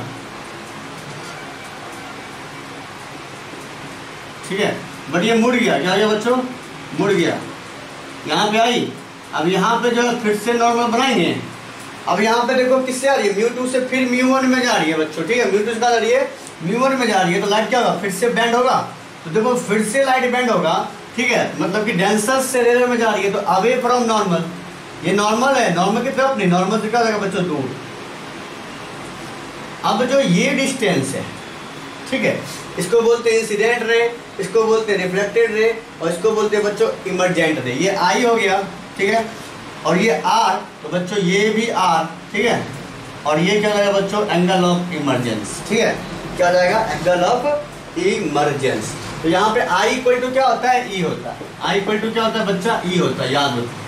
ठीक है, बट ये मुड़ गया, क्या हो गया बच्चों, मुड़ गया, यहाँ पे आई। अब यहाँ पे जो है फिर से नॉर्मल बनाएंगे। अब यहाँ पे देखो किससे आ रही है, μ2 से फिर μ1 में जा रही है बच्चों, ठीक है, μ2 से कहाँ जा रही है, μ1 में जा रही है, तो लाइट क्या होगा, फिर से बैंड होगा। तो देखो फिर से लाइट बैंड होगा, ठीक है, मतलब कि डेंसर से रेयर में जा रही है, तो अवे फ्रॉम नॉर्मल, ये नॉर्मल है, नॉर्मल की तरफ नहीं, नॉर्मल से क्या होगा बच्चों, दूर। अब जो ये डिस्टेंस है, ठीक है, इसको बोलते हैं इंसिडेंट रे, इसको बोलते हैं रिफ्लेक्टेड रे, और इसको बोलते हैं बच्चों इमर्जेंट रे। ये आई हो गया, ठीक है, और ये आर, तो बच्चों ये भी आर, ठीक है, और ये क्या जाएगा बच्चों, एंगल ऑफ इमरजेंस, ठीक है, क्या जाएगा, एंगल ऑफ इमरजेंस। तो यहाँ पे आई इक्वल टू क्या होता है, ई होता है, आई इक्वल टू क्या होता है बच्चा, ई होता है, याद रखो,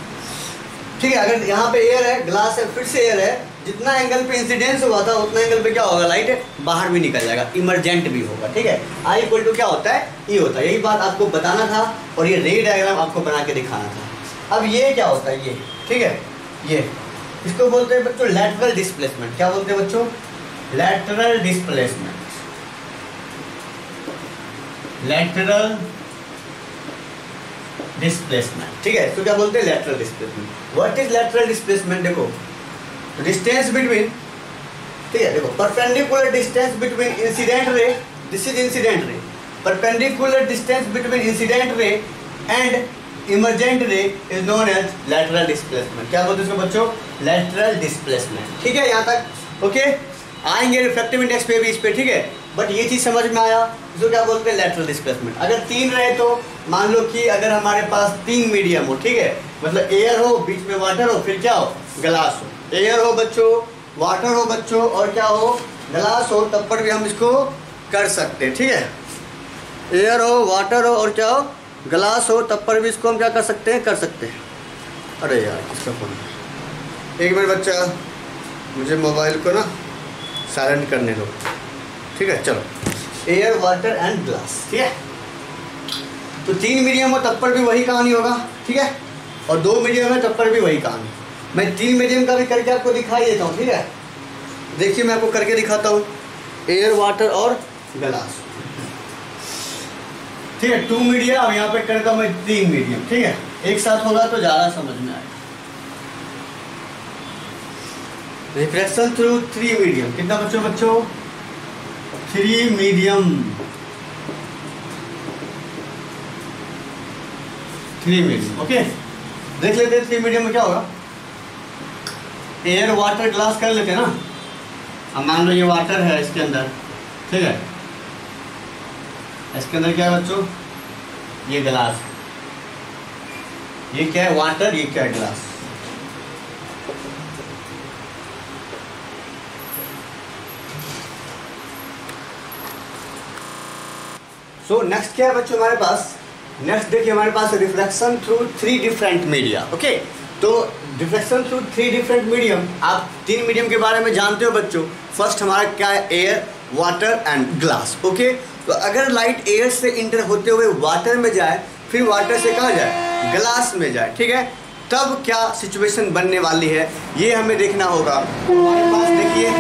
ठीक है। अगर यहाँ पे एयर है, ग्लास है, फिर से एयर है, जितना एंगल पे इंसिडेंस हुआ था उतना एंगल पे क्या होगा, लाइट बाहर भी निकल जाएगा, इमरजेंट भी होगा, ठीक है। आई इक्वल टू क्या होता है, ई होता है, यही बात आपको बताना था, और ये रे डायग्राम आपको बना के दिखाना था। अब ये क्या होता है, ये, ठीक है, ये इसको बोलते हैं बच्चों लैटरल डिस्प्लेसमेंट। क्या बोलते हैं बच्चों, लैटरल डिस्प्लेसमेंट, लैटरल डिस्प्लेसमेंट, ठीक है, तो क्या बोलते हैं, lateral displacement. What is lateral displacement, देखो डिस्टेंस बिटवीन, ठीक है, देखो perpendicular distance between incident ray, this is incident ray, perpendicular distance between incident ray and emergent ray is known as lateral displacement. क्या बोलते हैं इसको बच्चों, लैटरल डिस्प्लेसमेंट, ठीक है, यहाँ तक ओके। आएंगे रिफ्लेक्टिव इंडेक्स पे भी इस पे, ठीक है, बट ये चीज़ समझ में आया, जो क्या बोलते हैं लैटरल डिस्प्लेसमेंट। अगर 3 रहे तो मान लो कि अगर हमारे पास 3 मीडियम हो, ठीक है, मतलब एयर हो, बीच में वाटर हो, फिर क्या हो, ग्लास हो, एयर हो बच्चों, वाटर हो बच्चों, और क्या हो, ग्लास हो, तब पर भी हम इसको कर सकते हैं, ठीक है, एयर हो, वाटर हो, और क्या हो, ग्लास हो, तब पर भी इसको हम क्या कर सकते हैं, कर सकते हैं। अरे यार किसका फोन है, एक मिनट बच्चा, मुझे मोबाइल को ना साइलेंट करने दो, ठीक है, चलो, एयर, वाटर एंड ग्लास, ठीक है। तो 3 मीडियम हो तब पर भी वही कहानी होगा, ठीक है, और 2 मीडियम है तब पर भी वही कहानी। मैं 3 मीडियम का भी करके आपको दिखाई देता हूँ, ठीक है, देखिए मैं आपको करके दिखाता हूँ, एयर, वाटर और ग्लास, ठीक है, 2 मीडियम। अब यहाँ पे करता हूँ मैं 3 मीडियम, ठीक है, एक साथ होगा तो ज़्यादा समझ में आएगा। रिफ्लेक्शन थ्रू 3 मीडियम, कितना बच्चों 3 मीडियम, 3 मीडियम, ओके। देख लेते हैं 3 मीडियम में क्या होगा, एयर, वाटर, ग्लास कर लेते हैं ना। अब मान लो ये वाटर है इसके अंदर, ठीक है, इसके अंदर क्या है बच्चों, ये ग्लास, ये क्या है वाटर, ये क्या है ग्लास। सो नेक्स्ट क्या है बच्चों हमारे पास, नेक्स्ट देखिए हमारे पास reflection through 3 different media, okay. तो रिफ्लेक्शन थ्रू 3 डिफरेंट मीडियम, आप 3 मीडियम के बारे में जानते हो बच्चों। फर्स्ट हमारा क्या है, air, water and glass, okay. तो अगर लाइट एयर से इंटर होते हुए वाटर में जाए, फिर वाटर से कहाँ जाए, ग्लास में जाए, ठीक है, तब क्या सिचुएशन बनने वाली है ये हमें देखना होगा। हमारे पास देखिए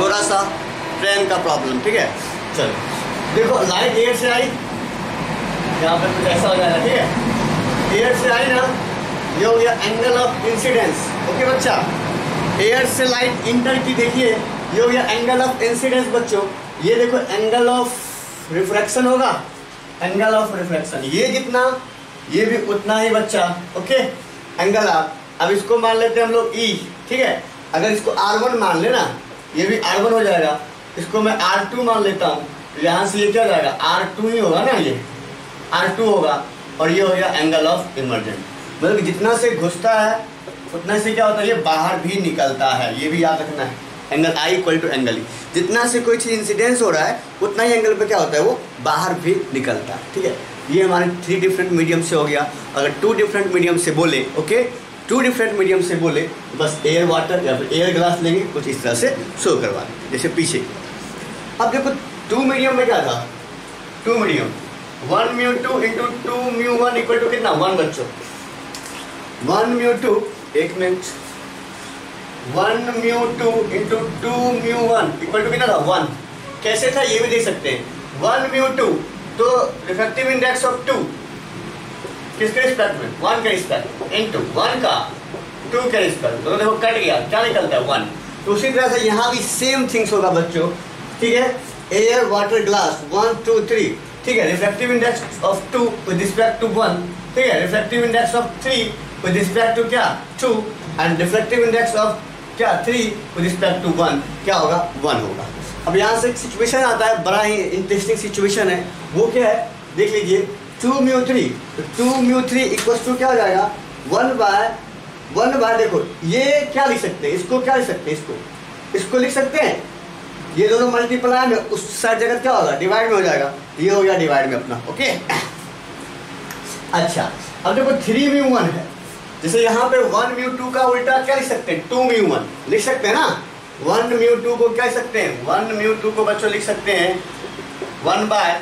थोड़ा सा ट्रेन का प्रॉब्लम, ठीक है, चलो देखो लाइट एयर से आई, यहाँ पर कुछ ऐसा हो जाएगा, ठीक है, एयर से आई ना, ये हो गया एंगल ऑफ इंसिडेंस, ओके बच्चा। एयर से लाइट इंटर की, देखिए ये हो गया एंगल ऑफ इंसिडेंस बच्चों। ये देखो एंगल ऑफ रिफ्रैक्शन होगा, एंगल ऑफ रिफ्रैक्शन ये जितना ये भी उतना ही बच्चा, ओके। एंगल ऑफ, अब इसको मान लेते हैं हम लोग ई, ठीक है, अगर इसको R1 मान लेना, ये भी R1 हो जाएगा, इसको मैं R2 मान लेता हूँ, तो यहाँ से ये क्या हो जाएगा, R2 ही होगा ना, ये R2 होगा, और ये हो गया एंगल ऑफ इमर्जेंट। मतलब कि जितना से घुसता है उतना से क्या होता है, ये बाहर भी निकलता है, ये भी याद रखना है। Angle i equal to angle e, जितना से कोई चीज़ इंसिडेंस हो रहा है उतना ही एंगल पे क्या होता है, वो बाहर भी निकलता है। ठीक है, ये हमारे 3 डिफरेंट मीडियम से हो गया। अगर 2 डिफरेंट मीडियम से बोले, ओके, 2 डिफरेंट मीडियम से बोले बस एयर वाटर या फिर एयर ग्लास लेंगे, कुछ इस तरह से शो करवा दें जैसे पीछे। अब देखो 2 मीडियम में क्या था, 2 मीडियम 1 μ2 इंटू 2 μ1 इक्वल टू कितना, 1 बच्चों, 1 μ2, एक मिनट, 1 μ2 इंटू 2 μ1 इक्वल टू कितना था, 1। कैसे था ये भी देख सकते हैं, 1 μ2 तो रिफ्रैक्टिव इंडेक्स ऑफ 2 किसके रिस्पेक्ट में, 1 के रिस्पेक्ट, इंटू 1 का 2 के रिस्पेक्ट, तो देखो कट गया, क्या निकलता है 1। तो उसी तरह से यहाँ भी सेम थिंग्स होगा बच्चों। ठीक है, एयर वाटर ग्लास 1 2 3, ठीक है, refractive index of 2 with respect to 1, ठीक है, refractive index of 3 with respect to क्या, 2, एंड रिफ्रैक्टिव इंडेक्स ऑफ क्या 3 विद रिस्पेक्ट टू 1 क्या होगा, 1 होगा। अब यहाँ से एक सिचुएशन आता है, बड़ा ही इंटरेस्टिंग सिचुएशन है, वो क्या है देख लीजिए, 2 μ3, तो 2 μ3 इक्वल्स टू क्या हो जाएगा, 1 बाय देखो ये क्या लिख सकते हैं, इसको क्या लिख सकते हैं, इसको लिख सकते हैं, ये दोनों मल्टीप्लाई में उस साइड जगह क्या होगा, डिवाइड में हो जाएगा, ये हो गया डिवाइड में अपना, ओके। अच्छा अब देखो 3 μ1 है, जैसे यहाँ पे 1 μ2 का उल्टा क्या लिख सकते हैं, 2 μ1 लिख सकते हैं ना। 1 μ2 को क्या लिख सकते हैं, 1 μ2 को बच्चों लिख सकते हैं 1 बाय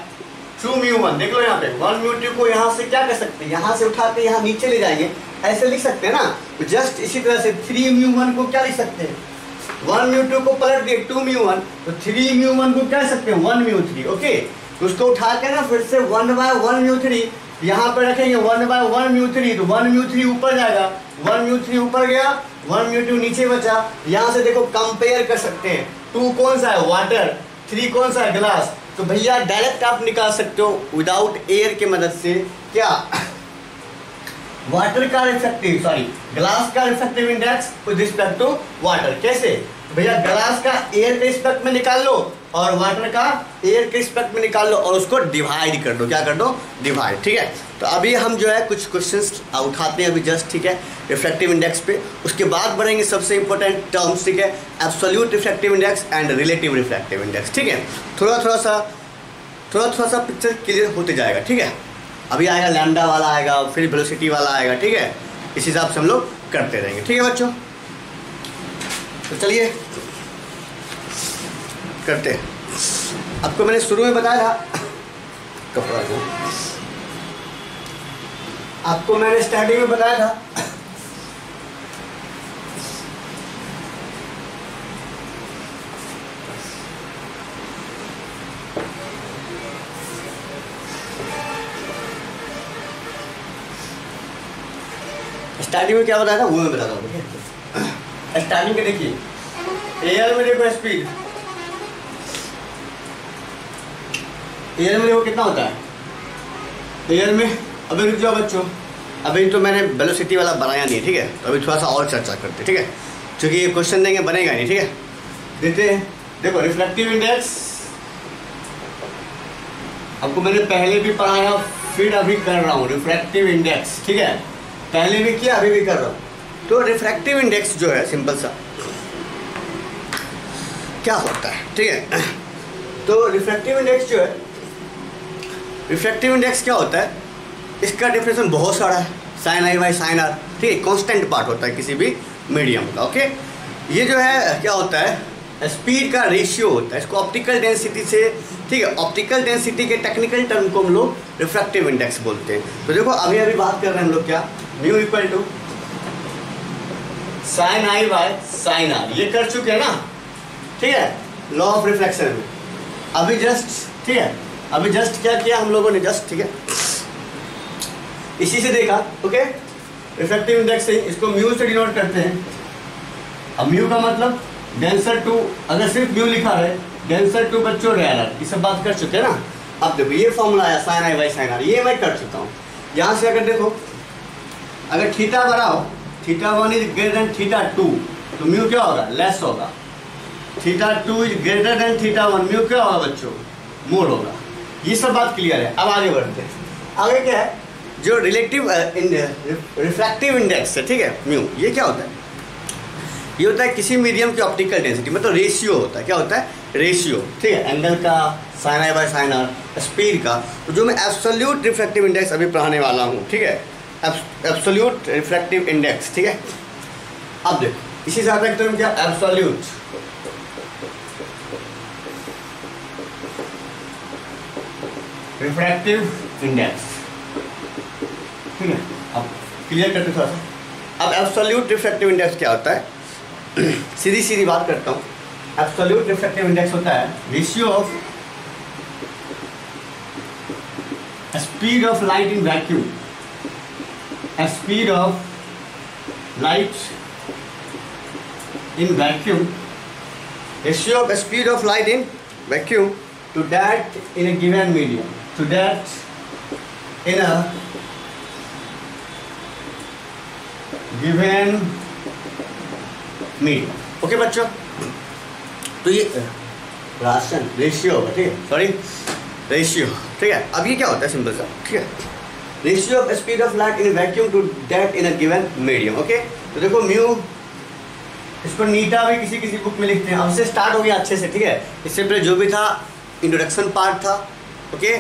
2 μ1। देख लो यहाँ पे 1 μ2 को यहाँ से क्या कर सकते हैं, यहाँ से उठा के यहाँ नीचे ले जाएंगे, ऐसे लिख सकते हैं ना। तो जस्ट इसी तरह से 3 μ1 को क्या लिख सकते हैं, 1 μ2 को पलट दिए 2 μ1, तो 3 μ1 को क्या सकते हैं 1 μ3, ओके। तो उसको उठा के ना फिर से 1 बाय 1 μ3 यहाँ पर रखेंगे, 1 बाय 1 μ3, तो 1 μ3 ऊपर जाएगा, 1 μ3 ऊपर गया, 1 μ2 नीचे बचा। यहाँ से देखो कंपेयर कर सकते हैं, 2 कौन सा है वाटर, 3 कौन सा है ग्लास। तो भैया डायरेक्ट आप निकाल सकते हो विदाउट एयर के मदद से क्या, वाटर का रिफ्रैक्टिव ग्लास का refractive index with respect to water. कैसे भैया, ग्लास का एयर के रिस्पेक्ट में निकाल लो और वाटर का एयर के रिस्पेक्ट में निकाल लो और उसको डिवाइड कर दो, क्या कर दो, डिवाइड। ठीक है, तो अभी हम जो है कुछ क्वेश्चंस उठाते हैं अभी जस्ट, ठीक है, रिफ्रैक्टिव इंडेक्स पे। उसके बाद बढ़ेंगे सबसे इंपॉर्टेंट टर्म्स, ठीक है, absolute refractive index and relative refractive index. ठीक है, थोड़ा सा पिक्चर क्लियर होते जाएगा। ठीक है, अभी आएगा लैम्डा वाला आएगा, फिर वेलोसिटी वाला आएगा। ठीक है, इस हिसाब से हम लोग करते रहेंगे। ठीक है बच्चों, तो चलिए करते हैं। आपको मैंने शुरू में बताया था कपड़ा को, आपको मैंने स्टार्टिंग में बताया था स्टार्टिंग में क्या बताया था, वो मैं बताता हूँ। स्टार्टिंग के देखिए, एयर में देखो स्पीड, एयर में देखो कितना होता है एयर में। अभी रुक जाओ बच्चों, अभी तो मैंने वेलोसिटी वाला बनाया नहीं है। ठीक है, तो अभी थोड़ा सा और चर्चा करते हैं। ठीक है, क्योंकि ये क्वेश्चन देंगे बनेगा नहीं। ठीक है, देते हैं। देखो रिफ्रैक्टिव इंडेक्स आपको मैंने पहले भी पढ़ाया, फिर अभी कर रहा हूँ रिफ्रैक्टिव इंडेक्स। ठीक है, पहले भी किया, अभी भी कर रहा हूँ। तो रिफ्रैक्टिव इंडेक्स जो है सिंपल सा क्या होता है, ठीक है। तो रिफ्रैक्टिव इंडेक्स जो है, रिफ्रैक्टिव इंडेक्स क्या होता है, इसका डेफिनेशन बहुत सारा है, sine i by sine r. ठीक है, कांस्टेंट पार्ट होता है किसी भी मीडियम का। ओके, ये जो है क्या होता है, स्पीड का रेशियो होता है, इसको ऑप्टिकल डेंसिटी से, ठीक है, ऑप्टिकल डेंसिटी के टेक्निकल टर्म को हम लोग रिफ्रैक्टिव इंडेक्स बोलते हैं। तो देखो अभी बात कर रहे हैं हम लोग क्या, mu equal to sine I by sine are, ये कर चुके हैं ना। ठीक है, लॉ ऑफ रिफ्लेक्शन में अभी जस्ट, ठीक है, अभी जस्ट क्या किया हम लोगों ने, जस्ट, ठीक है, इसी से देखा। ओके, रिफ्रैक्टिव इंडेक्स से इसको म्यू से डिनोट करते हैं। अब म्यू का मतलब डेंसर टू, अगर सिर्फ म्यू लिखा है, डेंसर टू बच्चों रेयर, ये सब बात कर चुके हैं ना। अब देखो ये फॉर्मूला आया sine i by sine are, ये मैं कर चुका हूँ। यहाँ से अगर देखो, अगर थीटा बड़ा हो, theta 1 is greater then theta 2, तो म्यू क्या होगा, लेस होगा। Theta 2 is greater then theta 1, mu क्या होगा बच्चों, मोर होगा। ये सब बात क्लियर है। अब आगे बढ़ते हैं। आगे क्या है, जो रिलेटिव रिफ्रैक्टिव इंडेक्स है, ठीक है, म्यू, ये क्या होता है? ये होता है किसी मीडियम की ऑप्टिकल डेंसिटी, मतलब रेशियो होता है। क्या होता है? रेशियो, ठीक है, एंगल का, sine I by sine r, speed का। तो जो मैं एब्सोल्यूट रिफ्रैक्टिव इंडेक्स अभी पढ़ाने वाला हूँ, ठीक है, एब्सोल्यूट रिफ्रैक्टिव इंडेक्स, ठीक है। अब देखो इसी से आता है टर्म क्या, एब्सोल्यूट रिफ्रैक्टिव इंडेक्स, ठीक है। अब क्लियर करते थोड़ा सा। अब एब्सोल्यूट रिफ्रैक्टिव इंडेक्स क्या होता है? सीधी सीधी बात करता हूँ। एब्सोल्यूट रिफ्रैक्टिव इंडेक्स होता है ratio of speed of light in vacuum, speed of light in vacuum, ratio of speed of light in vacuum to that in a given medium, to that in a given medium. Okay बच्चों, तो ये ration ratio होगा, ठीक है, sorry ratio, ठीक है। अब ये क्या होता है? सिंपल सा, ठीक है, ratio of speed of light in vacuum to that in a given medium. Okay, तो देखो म्यू, इसको नीटा भी किसी किसी बुक में लिखते हैं। अब से स्टार्ट हो गया अच्छे से, ठीक है। इससे पहले जो भी था इंट्रोडक्शन पार्ट था, ओके,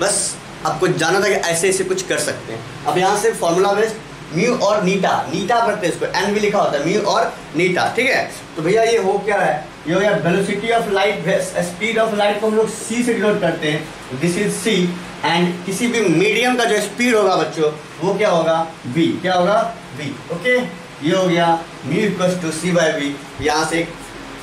बस आपको जाना था कि ऐसे ऐसे कुछ कर सकते हैं। अब यहाँ से फॉर्मूला बेस्ड म्यू और नीटा, नीटा पढ़ते हैं इसको, एन भी लिखा होता है, म्यू और नीटा, ठीक है। तो भैया ये हो क्या है? ये हो गया velocity of light, speed of light को हम लोग सी से डिनोट करते हैं, दिस इज सी। एंड किसी भी मीडियम का जो स्पीड होगा बच्चों, वो क्या होगा? वी, क्या होगा? V, okay. ये हो गया mu equals to c by v. यहाँ से एक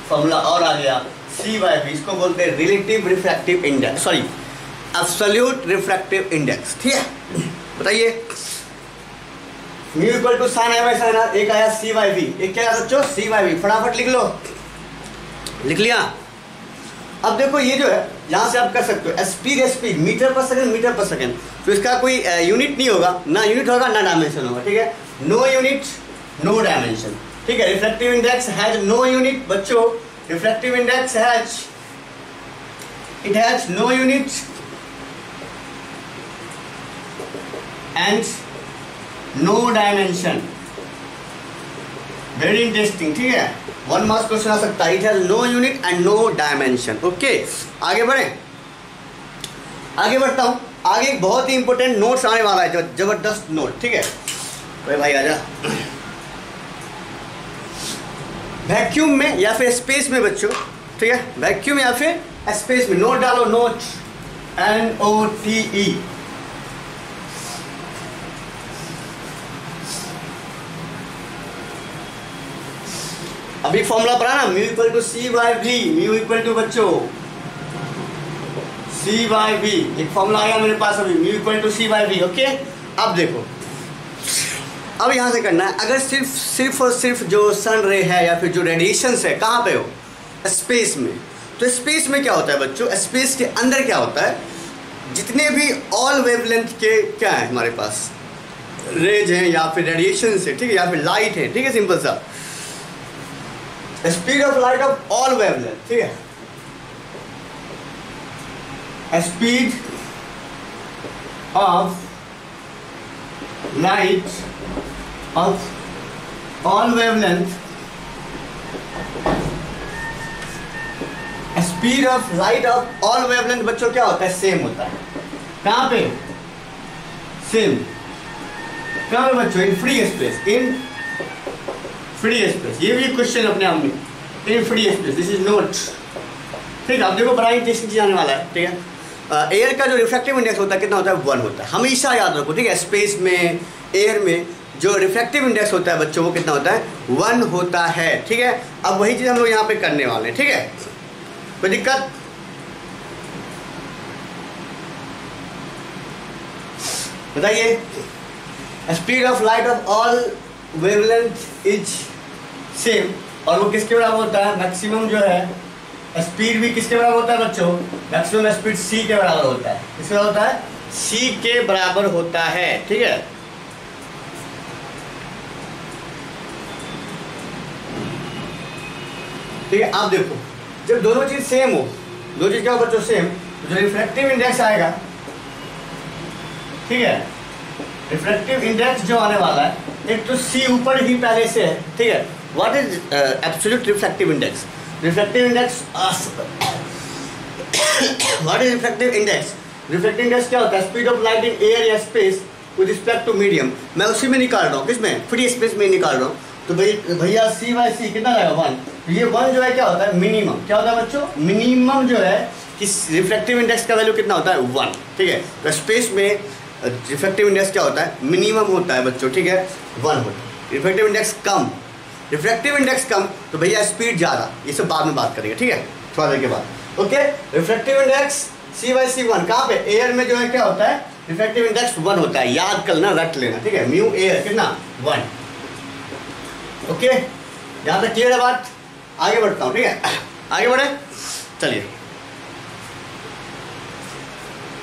फॉर्मूला और आ गया, सी बाई वी, इसको बोलते हैं relative refractive index, sorry absolute refractive index, ठीक है। बताइए, mu equal to sine i by sine r, एक आया सी बाई वी, एक क्या आया बच्चों? C by v. फटाफट लिख लो, लिख लिया। अब देखो ये जो है, यहाँ से आप कर सकते हो स्पीड, स्पीड मीटर पर सेकंड, मीटर पर सेकंड, तो इसका कोई यूनिट नहीं होगा, ना यूनिट होगा ना डायमेंशन होगा, ठीक है। नो यूनिट नो डायमेंशन, ठीक है। Refractive index has no unit बच्चों, refractive index has, it has no unit and no dimension. Very interesting, ठीक है, 1 मार्क्स क्वेश्चन आ सकता है। It has no unit and no dimension. Okay, आगे बढ़े, आगे बढ़ता हूं। आगे एक बहुत ही इंपॉर्टेंट नोट्स आने वाला है, जबरदस्त नोट, ठीक है। अरे भाई आजा। वैक्यूम में या फिर स्पेस में बच्चों, ठीक है, वैक्यूम या फिर स्पेस में, नोट डालो, नोट, NOTE। अभी फॉर्मूला पढ़ा ना, mu equal to c by v, mu equal to बच्चों सी बाई वी, एक फॉर्मूला आया मेरे पास अभी, mu equal to c by v. Okay, अब देखो, अब यहाँ से करना है, अगर सिर्फ और सिर्फ जो सन रे है या फिर जो रेडिएशंस है, कहाँ पे हो? स्पेस में। तो स्पेस में क्या होता है बच्चों? स्पेस के अंदर क्या होता है? जितने भी ऑल वेवलेंथ के क्या है हमारे पास, रेज हैं या फिर रेडिएशंस है, ठीक है, या फिर लाइट है, ठीक है, सिंपल सा speed of light of all wavelength, ठीक है, speed of light of all wavelength, speed of light of all wavelength बच्चों क्या होता है? सेम होता है। कहां पे? सेम। कहां पे बच्चों? In free space, in free space. ये भी क्वेश्चन अपने आप में, in free space, this is note, ठीक है। अब देखो बड़ा इंटरेस्टिंग चीज आने वाला है, ठीक है। एयर का जो रिफ्रैक्टिव इंडेक्स होता है कितना होता है? 1 होता है, हमेशा याद रखो, ठीक है। स्पेस में, एयर में जो रिफ्रैक्टिव इंडेक्स होता है बच्चों वो कितना होता है? 1 होता है, ठीक है। अब वही चीज हम लोग यहाँ पे करने वाले हैं, ठीक है, कोई दिक्कत? बताइए, speed of light of all wavelength is same, और वो किसके बराबर होता है? मैक्सिमम जो है स्पीड भी किसके बराबर होता है बच्चों? मैक्सिमम स्पीड सी के बराबर होता है। किसके बराबर होता है? सी के बराबर होता है, ठीक है। ठीक है, आप देखो, जब दोनों चीज सेम हो, दो चीज क्या हो बच्चों? सेम, जो रिफ्रैक्टिव इंडेक्स आएगा, ठीक है, रिफ्रैक्टिव इंडेक्स जो आने वाला है, एक तो सी ऊपर ही पहले से है, ठीक है। What is absolute refractive index? Refractive index what is refractive index? Refractive index क्या होता है? Speed of light in air या space with respect to medium. मैं उसी में निकाल रहा हूँ, किसमें? फ्री स्पेस में निकाल रहा हूँ। तो भैया सी बाई सी कितना आएगा? 1। तो ये 1 जो है क्या होता है? मिनिमम। क्या होता है बच्चों? मिनिमम जो है कि रिफ्रैक्टिव इंडेक्स का वैल्यू कितना होता है? 1, ठीक है। तो स्पेस में रिफ्रैक्टिव इंडेक्स क्या होता है? मिनिमम होता है बच्चों, ठीक है, 1 होता है। रिफ्रैक्टिव इंडेक्स कम, रिफ्रैक्टिव इंडेक्स कम तो भैया स्पीड ज़्यादा। ये सब बाद में बात करेंगे, ठीक है, थोड़ा देर के बाद। Okay, refractive index c by c 1। कहाँ पे? एयर में जो है क्या होता है? रिफ्रैक्टिव इंडेक्स 1 होता है। याद करना, रट लेना, ठीक है। म्यू एयर कितना? 1। ओके, यहाँ तक क्लियर है बात? आगे बढ़ता हूँ, ठीक है, आगे बढ़े, चलिए।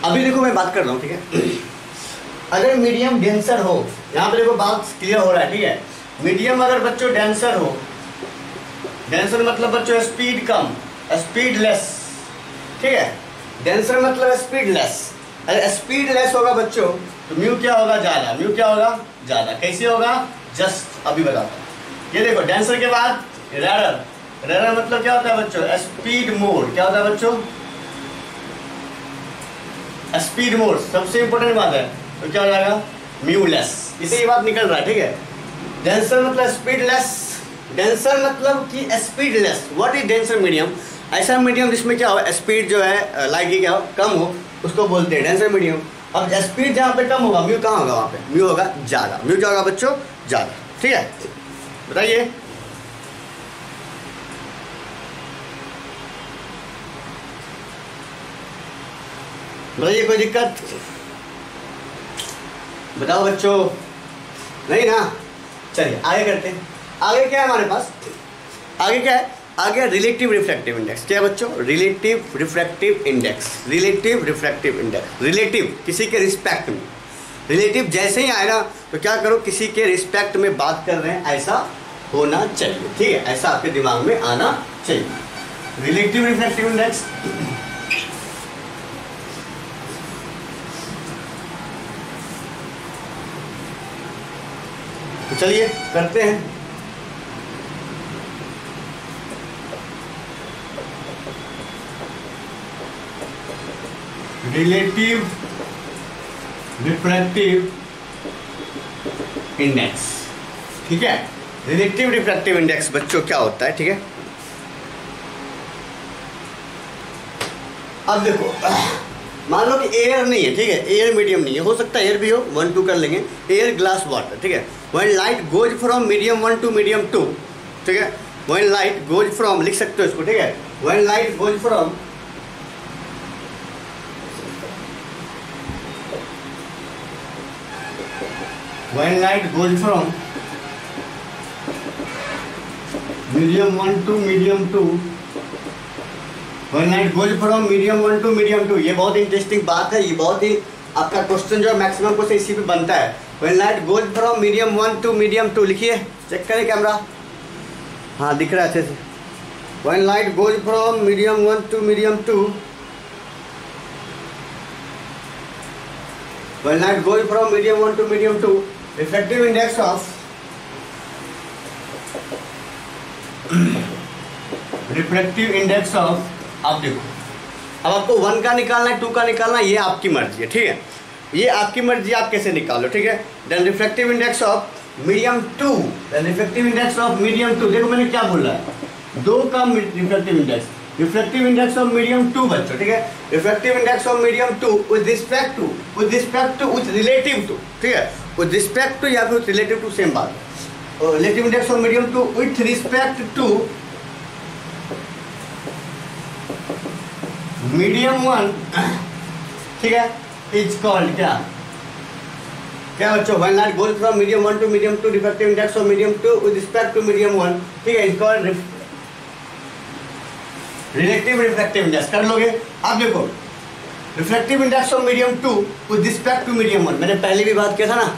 अभी देखो मैं बात कर रहा हूँ, ठीक है। अगर मीडियम डेंसर हो, यहाँ पे देखो बात क्लियर हो रहा है, ठीक है। मीडियम अगर बच्चों डेंसर हो, डेंसर मतलब बच्चों स्पीड कम, स्पीड लेस, ठीक है। डेंसर मतलब स्पीड लेस। अगर स्पीड लेस होगा बच्चों तो म्यू क्या होगा? ज़्यादा। म्यू क्या होगा? ज़्यादा। कैसे होगा? जस्ट अभी बताता हूँ। ये देखो, डेंसर के बाद रेरर। रेरर मतलब क्या होता है बच्चों? स्पीड मोर। क्या होता है बच्चों? स्पीड मोर सबसे इंपॉर्टेंट बात है। तो क्या हो जाएगा? Mu less. इसे ये बात निकल रहा है, ठीक है। डेंसर मतलब स्पीड लेस, डेंसर मतलब कि speed less. What is denser medium? ऐसा मीडियम जिसमें क्या हो, स्पीड जो है लाइट की क्या हो, कम हो, उसको बोलते हैं डेंसर मीडियम। अब स्पीड जहाँ पे कम होगा, म्यू कहाँ होगा? वहाँ पे म्यू होगा ज़्यादा। म्यू क्या होगा बच्चों? ज़्यादा, ठीक है। बताइए, बताइए, कोई दिक्कत? बताओ बच्चों, नहीं ना? चलिए आगे करते हैं। आगे क्या है हमारे पास? आगे क्या है? आगे रिलेटिव रिफ्रैक्टिव इंडेक्स। क्या है बच्चों? Relative refractive index. Relative refractive index, relative किसी के रिस्पेक्ट में। रिलेटिव जैसे ही आए ना तो क्या करो, किसी के रिस्पेक्ट में बात कर रहे हैं ऐसा होना चाहिए, ठीक है, ऐसा आपके दिमाग में आना चाहिए। रिलेटिव रिफ्रैक्टिव इंडेक्स तो चलिए करते हैं। रिलेटिव रिफ्रैक्टिव इंडेक्स, ठीक है। रिलेटिव रिफ्रैक्टिव इंडेक्स बच्चों क्या होता है, ठीक है। अब देखो, मान लो कि एयर नहीं है, ठीक है, एयर मीडियम नहीं है, हो सकता है एयर भी हो, 1 2 कर लेंगे। एयर ग्लास वाटर, ठीक है। When light goes from medium 1 to medium 2, ठीक है। व्हेन लाइट गोज फ्रॉम, लिख सकते हो इसको, ठीक है। When light goes from when light goes from medium 1 to medium 2, when light goes from medium 1 to medium 2, ये बहुत इंटरेस्टिंग बात है। ये बहुत ही आपका क्वेश्चन जो है मैक्सिमम क्वेश्चन इसी पे बनता है। when light goes from medium 1 to medium 2, लिखिए, चेक करें कैमरा, हाँ दिख रहा है अच्छे से। when light goes from medium 1 to medium 2, when light goes from medium 1 to medium 2, refractive index of refractive index of, आप देखो, अब आपको 1 का निकालना है, 2 का निकालना है, ये आपकी मर्जी है, ठीक है, ये आपकी मर्जी, आप कैसे निकालो, ठीक है। Then refractive index of medium 2, then refractive index of medium 2, देखो मैंने क्या बोला है, 2 का refractive index, refractive index of medium 2 बच्चों, ठीक है। Refractive index of medium 2 with respect to, with relative to, ठीक है, विद रिस्पेक्ट टू या फिर रिलेटिव टू, सेम बात है। Relative index of medium 2 with respect to medium 1, ठीक है, इज कॉल्ड क्या, क्या बच्चों? When light goes from medium 1 to medium 2, refractive index of medium 2 with respect to medium 1, ठीक है, is called relative refractive index. कर लोगे? आप देखो, refractive index of medium 2 with respect to medium 1, मैंने पहले भी बात किया था ना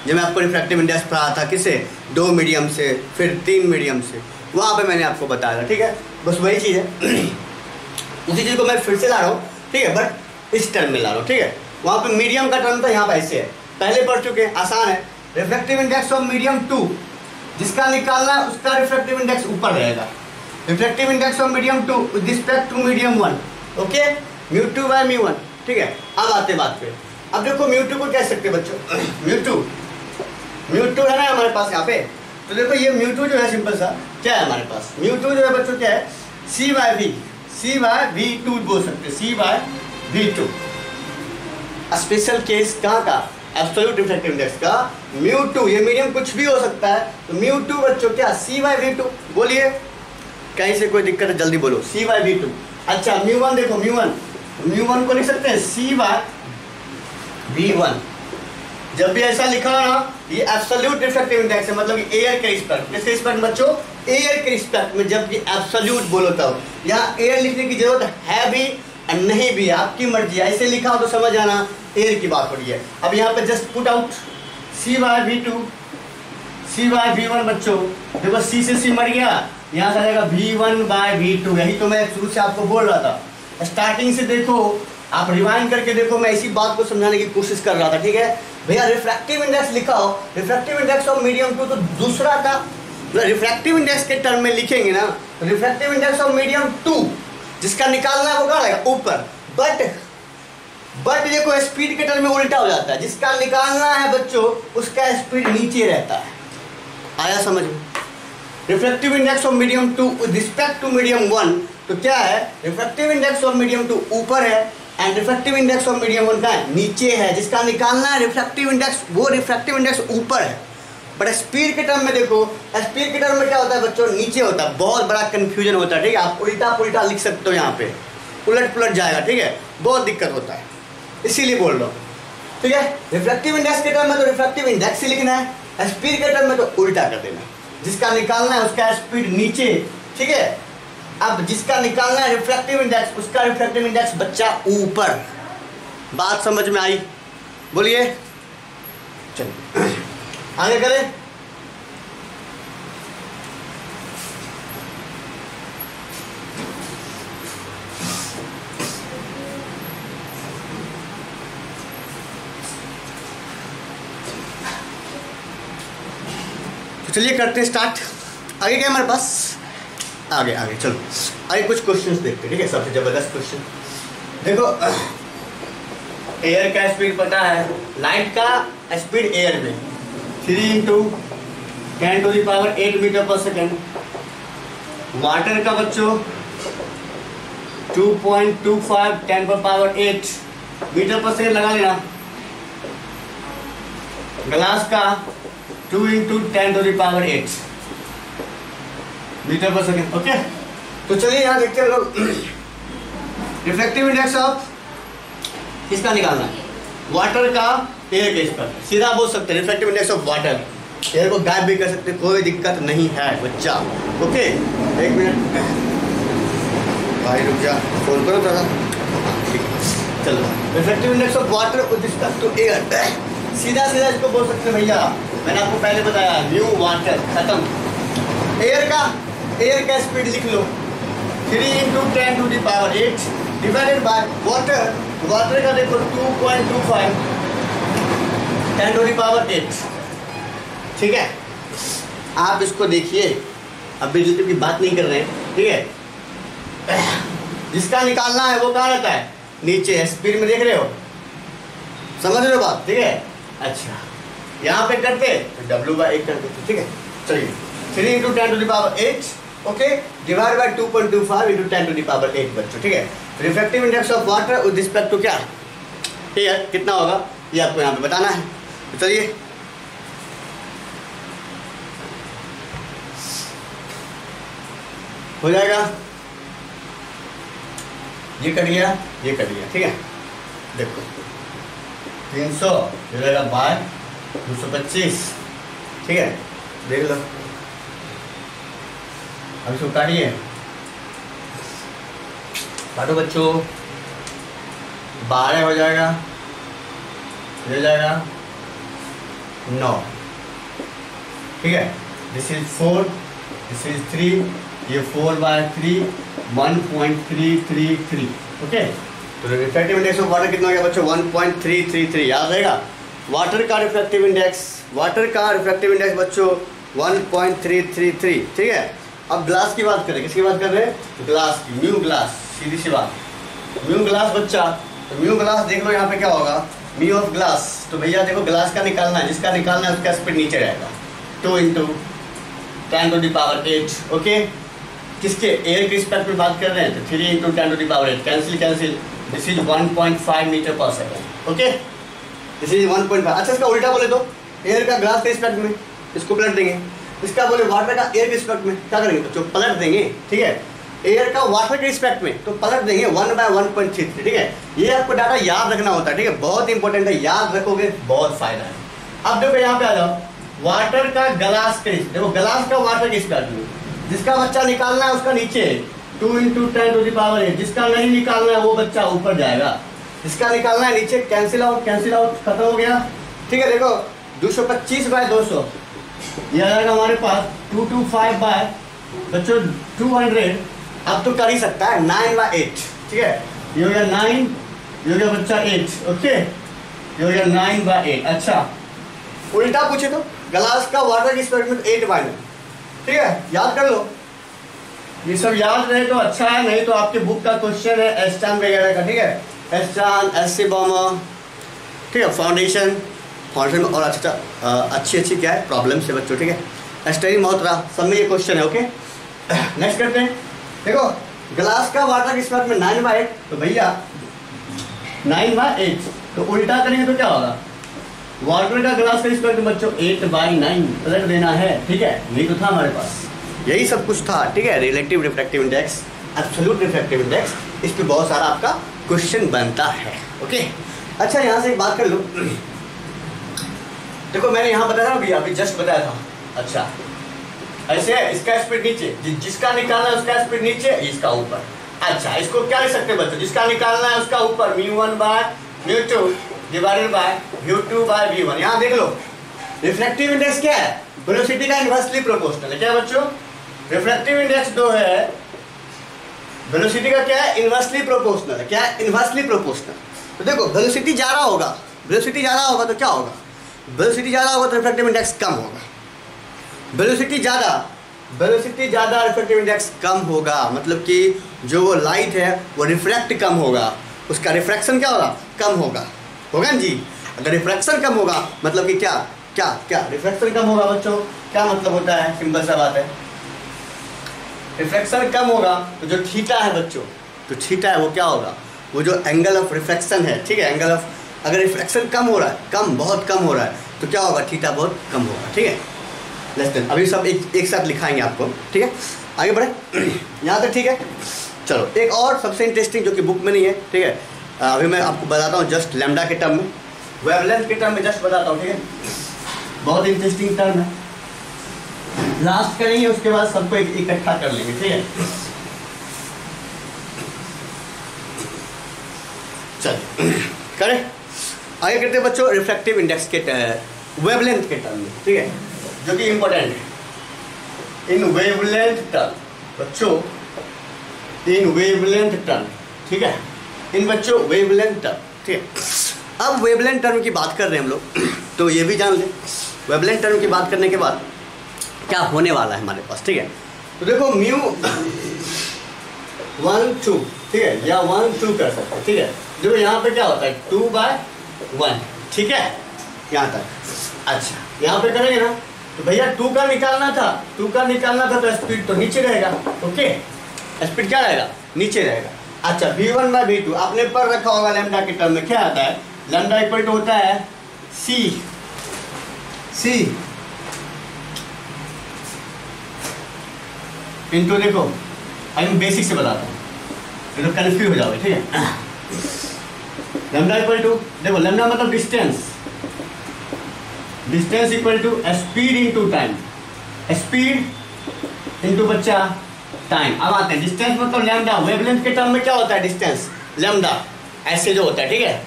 जब मैं आपको रिफ्रैक्टिव इंडेक्स पढ़ाया था, किसे? 2 मीडियम से, फिर 3 मीडियम से, वहाँ पे मैंने आपको बताया था, ठीक है, बस वही चीज़ है। उसी चीज़ को मैं फिर से ला रहा हूँ ठीक है, बट इस टर्म में ला लो, ठीक है। वहाँ पे मीडियम का टर्म था, यहाँ पे ऐसे है, पहले पढ़ चुके हैं, आसान है। रिफ्रैक्टिव इंडेक्स ऑफ मीडियम 2, जिसका निकालना है उसका रिफ्रैक्टिव इंडेक्स ऊपर रहेगा। Refractive index of medium 2 with respect to medium 1, okay, μ2 by μ1, ठीक है। अब आते बात पे, अब देखो μ2 को कह सकते बच्चों, μ2 है ना हमारे पास यहाँ पे, तो देखो ये μ2 जो है सिंपल सा क्या है हमारे पास, μ2 जो है बच्चों क्या है, C/V2 बोल सकते हैं, C/V2। स्पेशल केस कहाँ का, एब्सोल्यूट रिफ्रैक्टिव इंडेक्स का μ2, ये मीडियम कुछ भी हो सकता है, तो μ2 बच्चों क्या, C/V2। बोलिए कहीं से कोई दिक्कत है जल्दी बोलो, C/V2। अच्छा μ1 देखो, μ1 को लिख सकते हैं C/V1। जब भी ऐसा लिखा हो ना, ये एब्सोल्यूट रिफ्रैक्टिव इंडेक्स है, मतलब एयर के रिस्पेक्ट, किसके रिस्पेक्ट बच्चों, एयर के रिस्पेक्ट में जब भी एब्सोल्यूट बोलो तब। यहाँ एयर लिखने की जरूरत है भी और नहीं भी, आपकी मर्जी है, ऐसे लिखा हो तो समझ आना एयर की बात हो रही है। अब यहाँ पे just put out C/V2, C/V1 बच्चों, देखो C से C मर गया, यहाँ से आ जाएगा V1/V2। यही तो मैं शुरू से आपको बोल रहा था, स्टार्टिंग से देखो, आप रिवाइंड करके देखो, मैं इसी बात को समझाने की कोशिश कर रहा था, ठीक है भैया। रिफ्रैक्टिव इंडेक्स लिखा हो, रिफ्रैक्टिव इंडेक्स ऑफ मीडियम 2, तो दूसरा का रिफ्रैक्टिव इंडेक्स के टर्म में लिखेंगे ना, रिफ्रैक्टिव इंडेक्स ऑफ मीडियम 2 जिसका निकालना है वो कहाँ रहेगा, ऊपर। बट देखो स्पीड के टर्म में उल्टा हो जाता है, जिसका निकालना है बच्चों उसका स्पीड नीचे रहता है। आया समझ में, refractive index of medium 2 with respect to medium 1, तो क्या है, रिफ्रैक्टिव इंडेक्स ऑफ मीडियम 2 ऊपर है and refractive index of medium 1 का नीचे है, जिसका निकालना है रिफ्रैक्टिव इंडेक्स, वो रिफ्रैक्टिव इंडेक्स ऊपर है। बट स्पीड के टर्म में देखो, स्पीड के टर्म में क्या होता है बच्चों, नीचे होता है, बहुत बड़ा कंफ्यूजन होता है, ठीक है। आप उल्टा पुल्टा लिख सकते हो, यहाँ पे उलट पुलट जाएगा, ठीक है, बहुत दिक्कत होता है, इसीलिए बोल रहा हूँ, ठीक है। रिफ्रैक्टिव इंडेक्स के टर्म में तो रिफ्रैक्टिव इंडेक्स ही लिखना है, स्पीड के टर्म में तो उल्टा कर देना, जिसका निकालना है उसका स्पीड नीचे, ठीक है। अब जिसका निकालना है रिफ्रैक्टिव इंडेक्स, उसका रिफ्रैक्टिव इंडेक्स बच्चा ऊपर। बात समझ में आई, बोलिए, चलिए आगे करें। तो चलिए करते हैं स्टार्ट। आगे क्या हमारे पास, आगे चलो आगे कुछ क्वेश्चंस देखते हैं, ठीक है। सबसे जबरदस्त क्वेश्चन देखो, एयर का स्पीड पता है, लाइट का स्पीड एयर में 3 × 10⁸ मीटर पर सेकेंड, वाटर का बच्चों 2.25 10⁸ मीटर पर सेकेंड लगा लेना, ग्लास का 2 × 10⁸ मीटर पर सेकेंड, ओके। तो चलिए यहाँ देखते हैं लोग, रिफ्रैक्टिव इंडेक्स ऑफ किसका निकालना है, वाटर का एयर के पर, सीधा बोल सकते हैं refractive index of water, air को गायब भी कर सकते, कोई दिक्कत नहीं है बच्चा, ओके। एक मिनट भाई रुक जा, फोन करो थोड़ा, ठीक है चलो। Refractive index of water with respect to air, सीधा इसको बोल सकते हैं भैया, मैंने आपको पहले बताया न्यू वाटर खत्म। एयर का स्पीड लिख लो 3 × 10⁸ डिवाइडेड बाय वाटर का देखो 2.25 10⁸, ठीक है। आप इसको देखिए, अब बिजली की बात नहीं कर रहे हैं, ठीक है। जिसका निकालना है वो कहाँ रहता है, नीचे, स्पीड में देख रहे हो, समझ रहे हो बात, ठीक है। अच्छा यहाँ पे करते तो W/8 कर देते, ठीक है। चलिए 3 × 10⁸, ओके, डिवाइड बाय 2.25 × 10⁸ बच्चों, ठीक है। Refractive index of water with respect to क्या, एयर, कितना होगा ये आपको यहाँ पे बताना है। तो चलिए हो जाएगा, ये कट गया, ये कट गया, ठीक है। देखो 300 हो जाएगा बाय 225, ठीक है, देख लो। अब इसको काटिए, काटो बच्चों, 12 हो जाएगा, हो जाएगा 9, ठीक है। दिस इज 4, दिस इज 3, ये 4/3 1.333, ओके। तो रिफ्रैक्टिव इंडेक्स ऑफ वाटर कितना हो गया बच्चों 1.333 याद रहेगा। वाटर का रिफ्रैक्टिव इंडेक्स बच्चों 1.333 ठीक है। अब ग्लास की बात करें, किसकी बात कर रहे हैं ग्लास की, म्यू ग्लास, सीधी सी बात म्यू ग्लास बच्चा। तो म्यू ग्लास देख लो यहाँ पे क्या होगा म्यू ऑफ ग्लास। तो भैया देखो ग्लास का निकालना है, जिसका निकालना है उसका स्पीड नीचे रहेगा 2 × 10⁸ ओके। किसके एयर के रिस्पेक्ट में बात कर रहे हैं तो 3 × 10⁸ कैंसिल दिस इज 1.5 मीटर पर सेकेंड ओके, दिस इज 1.5। अच्छा इसका उल्टा बोले तो एयर का ग्लास के रिस्पेक्ट में इसको पलट देंगे, इसका बोले वाटर का एयर के रिस्पेक्ट में क्या करेंगे बच्चों पलट देंगे ठीक है। एयर का वाटर के रिस्पेक्ट में तो पलट देंगे 1/1.33 ठीक है। ये आपको डाटा याद रखना होता है ठीक है, बहुत इंपॉर्टेंट है, याद रखोगे बहुत फायदा है। अब देखो यहाँ पे आ जाओ वाटर का ग्लास के, देखो ग्लास का वाटर के रिस्पेक्ट में जिसका बच्चा निकालना है उसका नीचे 2 × 10⁸, जिसका नहीं निकालना है वो बच्चा ऊपर जाएगा, जिसका निकालना है नीचे कैंसिल आउट खत्म हो गया ठीक है। देखो 225/200 ये आ जाएगा हमारे पास 225 बच्चों 200। अब तो कर ही सकता है 9/8 ठीक है, ये हो गया 9, ये हो गया बच्चा 8 ओके, ये हो गया 9/8। अच्छा उल्टा पूछे तो ग्लास का वाटर की स्पीड में 8/9 ठीक है, याद कर लो ये सब याद रहे तो अच्छा है, नहीं तो आपके बुक का क्वेश्चन है एस्टान वगैरह का ठीक है, एस्टान एससी बॉमर ठीक है, फाउंडेशन में और अच्छी क्या है प्रॉब्लम से बच्चों ठीक है, एस्टरी मोहतरा सब में ये क्वेश्चन है ओके। नेक्स्ट करते हैं, देखो ग्लास का वाटर की स्पीड में 9/8 तो भैया 9/8 तो उल्टा करेंगे तो क्या होगा वाटर का ग्लास का स्पीड बच्चों 8/9 पलट देना है ठीक है, यही तो था हमारे पास, यही सब कुछ था ठीक है। Relative refractive index, absolute refractive index, इस पे बहुत सारा आपका क्वेश्चन बनता है ओके। अच्छा यहाँ से एक बात कर लो, देखो मैंने यहाँ बताया था अभी जस्ट बताया था। अच्छा ऐसे है इसका स्पीड नीचे, जिसका निकालना है उसका स्पीड नीचे, इसका ऊपर। अच्छा इसको क्या लिख सकते हैं बच्चों, जिसका निकालना है उसका ऊपर μ1/μ2 डिवाइडेड बाय μ2/v1। यहाँ देख लो रिफ्रैक्टिव इंडेक्स क्या है वेलोसिटी का इनवर्सली प्रोपोर्शनल है क्या बच्चों, रिफ्रैक्टिव इंडेक्स जो है वेलोसिटी का क्या है इनवर्सली प्रोपोर्शनल है, क्या है इनवर्सली प्रोपोर्शनल। तो देखो वेलोसिटी ज़्यादा होगा तो क्या होगा, वेलोसिटी ज़्यादा होगा तो रिफ्रैक्टिव इंडेक्स कम होगा, वेलोसिटी ज़्यादा रिफ्रैक्टिव इंडेक्स कम होगा, मतलब कि जो वो लाइट है वो रिफ्रैक्ट कम होगा, उसका रिफ्रैक्शन क्या होगा कम होगा ना जी। अगर रिफ्रैक्शन कम होगा मतलब कि क्या रिफ्रैक्शन कम होगा बच्चों, क्या मतलब होता है सिंपल सा बात है, रिफ्रैक्शन कम होगा तो जो थीटा है बच्चों, तो थीटा है वो क्या होगा, वो जो एंगल ऑफ रिफ्रैक्शन है ठीक है, एंगल ऑफ, अगर रिफ्रैक्शन कम हो रहा है बहुत कम हो रहा है तो क्या होगा थीटा बहुत कम होगा ठीक है। लेस देन अभी सब एक साथ लिखाएंगे आपको ठीक है, आगे बढ़े यहाँ तक ठीक है। चलो एक और सबसे इंटरेस्टिंग जो कि बुक में नहीं है ठीक है, अभी मैं आपको बताता हूँ जस्ट लैम्डा के टर्म में, वेवलेंथ के टर्म में जस्ट बताता हूँ ठीक है, बहुत इंटरेस्टिंग टर्म है, लास्ट करेंगे उसके बाद सबको इकट्ठा कर लेंगे ठीक है। चलिए करें आगे करते हैं बच्चों रिफ्रैक्टिव इंडेक्स के वेवलेंथ के टर्म में ठीक है, जो कि इंपॉर्टेंट है। इन वेवलेंथ टर्म बच्चों, इन वेवलेंथ टर्म ठीक है, इन बच्चों वेवलेंथ टर्म ठीक है। अब वेवलेंथ टर्म की बात कर रहे हैं हम लोग, तो ये भी जान लें वेवलेंथ टर्म की बात करने के बाद क्या होने वाला है हमारे पास ठीक है। तो देखो μ1/2 ठीक है, या 1/2 कर सकते हैं ठीक है। देखो यहाँ पे क्या होता है 2/1 ठीक है यहाँ तक। अच्छा यहाँ पे करेंगे ना तो भैया 2 का निकालना था तो स्पीड तो नीचे रहेगा ओके, स्पीड क्या रहेगा नीचे रहेगा। अच्छा v1/v2 आपने पढ़ रखा होगा लैम्डा के टर्म में क्या आता है, लैम्डा इक्वल टू होता है c इनटू, देखो अभी मैं बेसिक से बताता हूँ तो कन्फ्यूज हो जाओगे ठीक है। लैम्डा इक्वल टू, देखो लैम्डा मतलब distance equal to speed into time, speed into बच्चा टाइम। अब आते हैं डिस्टेंस मतलब लैम्डा, वेवलेंथ के टर्म में क्या होता है डिस्टेंस लैम्डा ऐसे जो होता है ठीक है,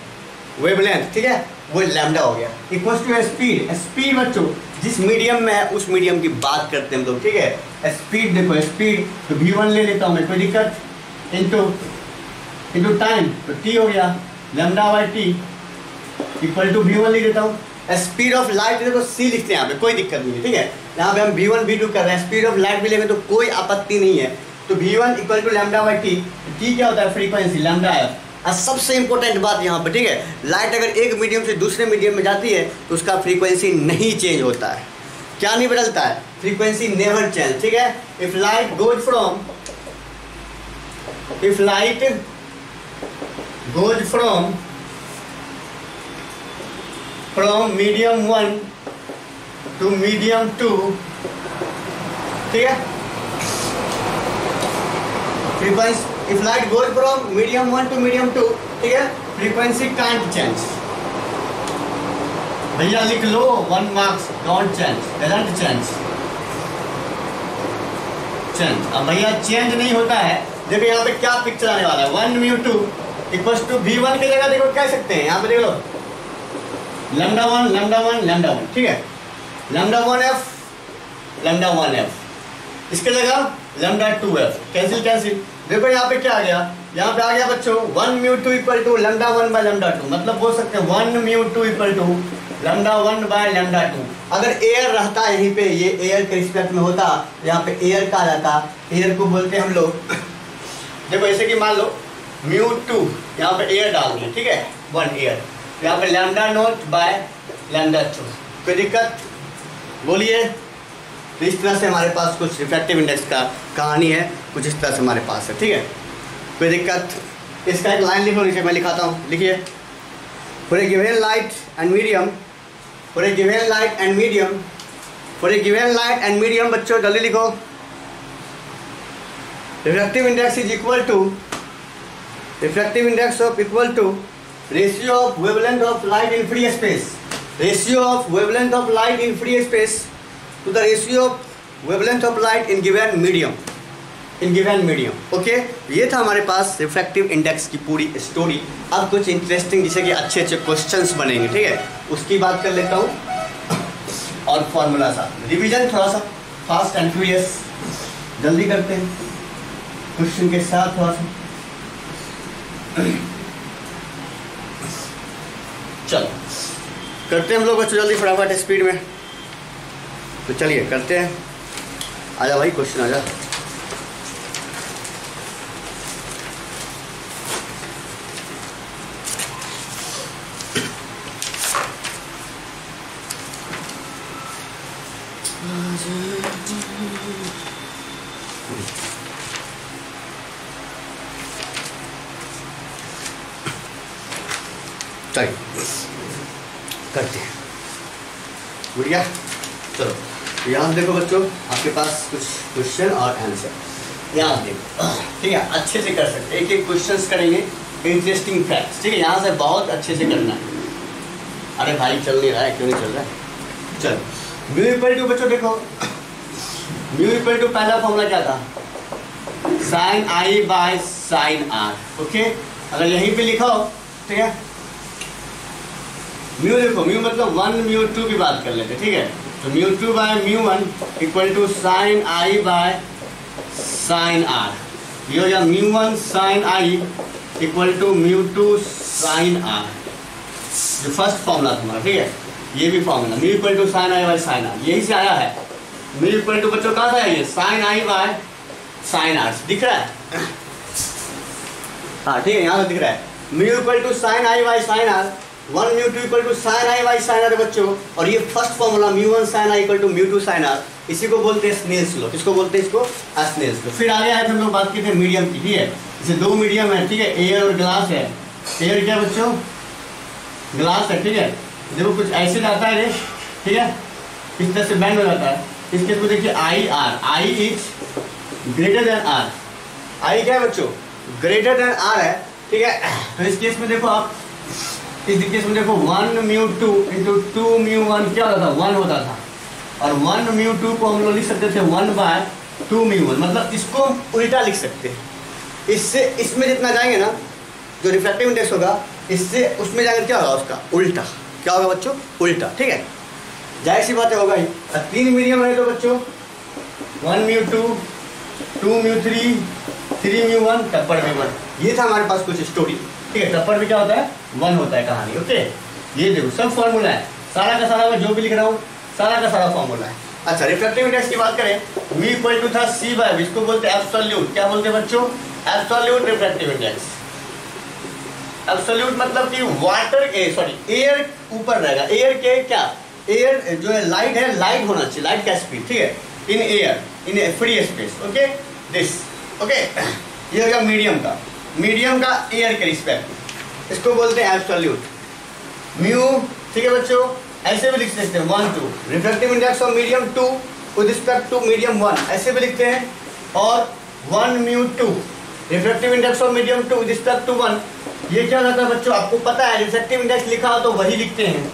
वेवलेंथ ठीक है वो लैम्डा हो गया, इक्वल टू स्पीड बच्चों जिस मीडियम में है उस मीडियम की बात करते हैं हम लोग ठीक है। स्पीड देखो स्पीड तो v1 ले लेता हूँ मैं, कोई दिक्कत, इनटू इंटू टाइम, तो टी हो गया, lambda by t equal to v1 लिख देता हूँ। स्पीड ऑफ लाइट देखो c लिखते हैं यहाँ पे, कोई दिक्कत नहीं है, ठीक है। यहाँ पे हम v1 v2 कर रहे हैं, स्पीड ऑफ लाइट भी लेंगे तो कोई आपत्ति नहीं है। तो v1 equal to lambda by t, t क्या होता है फ्रीक्वेंसी लैम्डा है। और सबसे इंपॉर्टेंट बात यहाँ पे, ठीक है, लाइट अगर एक मीडियम से दूसरे मीडियम में जाती है तो उसका फ्रीक्वेंसी नहीं चेंज होता है। क्या नहीं बदलता है? फ्रीक्वेंसी नेवर चेंज, ठीक है। If light goes from medium 1 to medium 2, ठीक है। Frequency if light goes from medium 1 to medium 2, ठीक है, फ्रीक्वेंसी कांट चेंज। भैया लिख लो 1 marks, don't change, doesn't change. अब भैया चेंज नहीं होता है। देखो यहाँ पे क्या पिक्चर आने वाला है, 1 म्यू 2 इक्वल्स टू v1 की जगह देखो क्या सकते हैं, यहाँ पे देख लो लैम्डा 1 लैम्डा 1 लैम्डा 1, ठीक है, लैम्डा 1f, इसके जगह लैम्डा 2f, कैंसिल। देखो यहाँ पे क्या आ गया, यहाँ पे आ गया बच्चों 1 mu 2 equal to lambda 1 by lambda 2, मतलब बोल सकते हैं 1 mu 2 equal to lambda 1 by lambda 2। अगर एयर रहता यहीं पे, ये एयर के रिस्पेक्ट में होता, यहाँ पे एयर का रहता, एयर को बोलते हैं हम लोग देखो ऐसे कि मान लो म्यू 2 यहाँ पे एयर डाल दिया, ठीक है, 1 एयर, यहाँ पे लैम्डा नॉट बाय लैम्डा 2, कोई दिक्कत बोलिए। तो इस तरह से हमारे पास कुछ रिफ्रैक्टिव इंडेक्स का कहानी है, कुछ इस तरह से हमारे पास है, ठीक है, कोई दिक्कत। इसका एक लाइन लिखो नीचे, मैं लिखाता हूँ, लिखिए। For a given light and medium, for a given light and medium, for a given light and medium, बच्चों जल्दी लिखो। Refractive index is equal to, refractive index of equal to ratio of wavelength of light in free space, ratio of wavelength of light in free space to the ratio of wavelength of light in given medium, okay. ये था हमारे पास refractive index की पूरी story. अब कुछ interesting जिसे कि अच्छे अच्छे क्वेश्चंस बनेंगे, ठीक है, उसकी बात कर लेता हूँ। और फॉर्मूला सा रिवीजन थोड़ा सा फास्ट एंड फ्यूरियस, जल्दी करते हैं क्वेश्चन के साथ थोड़ा सा। चलो करते हैं हम लोग बच्चों जल्दी फटाफट स्पीड में। तो चलिए करते हैं, आजा भाई क्वेश्चन आजा। चलिए करते हैं, बढ़िया। चलो यहाँ देखो बच्चों, आपके पास कुछ क्वेश्चन और आंसर यहाँ देखो, ठीक है, अच्छे से कर सकते हैं, एक एक क्वेश्चंस करेंगे, इंटरेस्टिंग फैक्ट्स, ठीक है, यहाँ से बहुत अच्छे से करना है। अरे भाई चल नहीं रहा है, क्यों नहीं चल रहा है? चलो म्यू इक्वल टू बच्चों देखो, म्यू इक्वल टू पहला फॉर्मूला क्या था, sine I by sine r, okay. अगर यहीं पे लिखा हो, ठीक है, म्यू देखो, म्यू मतलब 1 म्यू 2 की बात कर लेते, ठीक है। तो mu 2 by mu 1 equal to sine I by sine are, ये हो गया mu 1 sine i equal to mu 2 sine r, जो फर्स्ट फॉर्मूला था हमारा, ठीक है। ये भी formula mu equal to sine I by sine r, यही से आया है। म्यू इक्वल टू बच्चों कहाँ से ये sine I by sine r, दिख रहा है? हाँ ठीक है, यहाँ से दिख रहा है। Mu equal to sine I by sine r, 1 mu 2 equal to sine i by sine r बच्चों। और ये first formula mu 1 sine i equal to mu 2 sine r, इसी को बोलते हैं स्नेल्स लॉ। किसको बोलते हैं? इसको स्नेल्स लॉ। फिर आगे आए थे हम लोग बात की थे मीडियम की, ठीक है। जैसे दो मीडियम है, ठीक है, एयर और ग्लास है। एयर क्या बच्चों? ग्लास है, ठीक है। देखो कुछ ऐसे जाता है, ठीक है, इस तरह से बैंड हो जाता है। इस केस में देखिए i r, i is greater than r. I क्या है बच्चों? ग्रेटर देन आर है, ठीक है। तो इस केस में देखो आप, इस केस में देखो 1 म्यू 2 इंटू 2 म्यू 1 क्या होता था? 1 होता था। और 1 म्यू 2 को हम लोग लिख सकते थे 1 बाय 2 म्यू 1, मतलब इसको उल्टा लिख सकते हैं। इससे इसमें जितना जाएंगे ना, जो रिफ्रैक्टिव इंडेक्स होगा, इससे उसमें जाकर क्या होगा? उसका उल्टा। क्या होगा बच्चों? उल्टा, ठीक है। जाहिर सी बातें होगा ही। 3 मीडियम है तो बच्चों 1 म्यू 2, 2 म्यू 3, 3 म्यू 1 टप्पर भी 1। ये था हमारे पास कुछ स्टोरी, ठीक है। टप्पर भी क्या होता है, 1 होता है कहानी, ओके। ये देखो सब फॉर्मूला है, सारा का सारा मैं जो भी लिख रहा हूँ सारा का सारा फॉर्मूला है। अच्छा, रिफ्रैक्टिव इंडेक्स की बात करें, v इक्वल टू था c बाय, इसको बोलते हैं एब्सोल्यूट। क्या बोलते हैं बच्चों, एब्सोल्यूट रिफ्रैक्टिव इंडेक्स। एब्सोल्यूट मतलब कि वाटर एयर ऊपर रहेगा, एयर के क्या, एयर जो है लाइट है, लाइट होना चाहिए, लाइट का स्पीड, ठीक है, in air in free space, okay this, okay. ये हो गया मीडियम का एयर के रिस्पेक्ट, इसको बोलते हैं एब्सोल्यूट म्यू, ठीक है बच्चों। ऐसे भी लिख सकते हैं 1 2 refractive index of medium 2 with respect to medium 1, ऐसे भी लिखते हैं। और 1 mu 2 refractive index of medium 2 with respect to 1, ये क्या होता है बच्चों, आपको पता है रिफ्रैक्टिव इंडेक्स लिखा हो तो वही लिखते हैं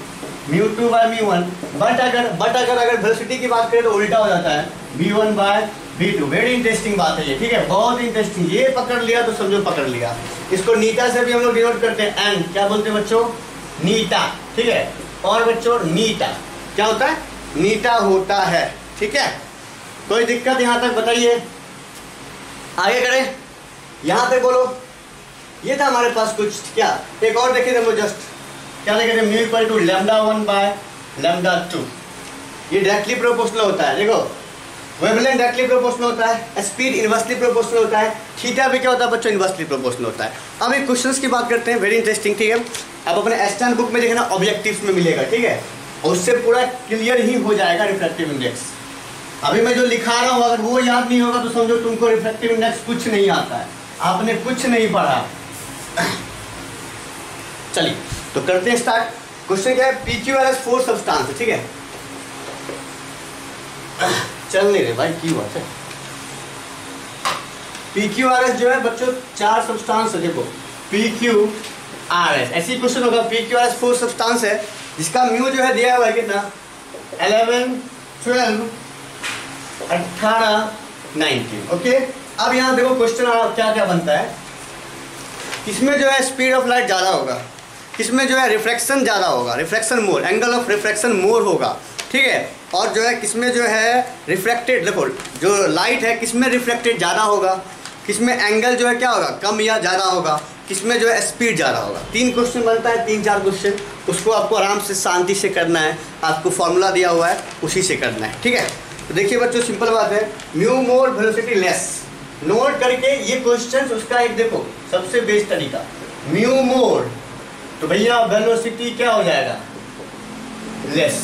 म्यू 2 बाय म्यू 1। बट अगर वेलोसिटी की बात करें तो उल्टा हो जाता है v1 bye v2। Very interesting बात है ये, ठीक है, बहुत इंटरेस्टिंग। ये पकड़ लिया तो समझो पकड़ लिया। इसको नीटा से भी हम लोग डिनोट करते हैं, एन क्या बोलते हैं बच्चों, नीटा, ठीक है। और बच्चों नीटा क्या होता है, नीटा होता है, ठीक है। कोई दिक्कत यहाँ तक बताइए, आगे करें, यहाँ तक बोलो। ये था हमारे पास कुछ, क्या एक और देखे थे वो जस्ट, क्या देखे थे, mu equal to lambda 1 by lambda 2। ये डायरेक्टली प्रोपोर्शनल होता है, देखो वेवलेंथ डायरेक्टली प्रोपोर्शनल होता है, स्पीड इनवर्सली प्रोपोर्शनल होता है, थीटा भी क्या होता है बच्चों, इनवर्सली प्रोपोर्शनल होता है। अब एक क्वेश्चंस की बात करते हैं, वेरी इंटरेस्टिंग, ठीक है। अब अपने एस्टर्न बुक में देखना, ऑब्जेक्टिव्स में मिलेगा, ठीक है, और उससे पूरा क्लियर ही हो जाएगा रिफ्रैक्टिव इंडेक्स। अभी मैं जो लिखा रहा हूँ अगर वो याद नहीं होगा तो समझो तुमको रिफ्रैक्टिव इंडेक्स कुछ नहीं आता है, आपने कुछ नहीं पढ़ा। चलिए तो करते हैं स्टार्ट। क्वेश्चन क्या है, PQRS 4 सब्सटेंस, ठीक है। चल नहीं रहे भाई, की बात है। PQRS जो है बच्चों 4 सब्सटेंस है, देखो PQRS, ऐसी क्वेश्चन होगा। PQRS 4 सब्सटेंस है जिसका म्यू जो है दिया हुआ है कितना, 11 12 18 19, ओके। अब यहाँ देखो क्वेश्चन क्या क्या बनता है, किसमें जो है स्पीड ऑफ लाइट ज़्यादा होगा, किसमें जो है रिफ्रैक्शन ज़्यादा होगा, refraction more, angle of refraction more होगा, ठीक है। और जो है किसमें जो है रिफ्रैक्टेड, देखो जो लाइट है किसमें रिफ्रैक्टेड ज़्यादा होगा, किसमें एंगल जो है क्या होगा, कम या ज़्यादा होगा, किसमें जो है स्पीड ज़्यादा होगा। 3 क्वेश्चन बनता है, 3-4 क्वेश्चन, उसको आपको आराम से शांति से करना है, आपको फॉर्मूला दिया हुआ है उसी से करना है, ठीक है। तो देखिए बच्चों सिंपल बात है, म्यू मोर वेलोसिटी लेस, नोट करके ये क्वेश्चन उसका एक देखो सबसे बेस्ट तरीका, म्यू मोर तो भैया वेलोसिटी क्या हो जाएगा, लेस,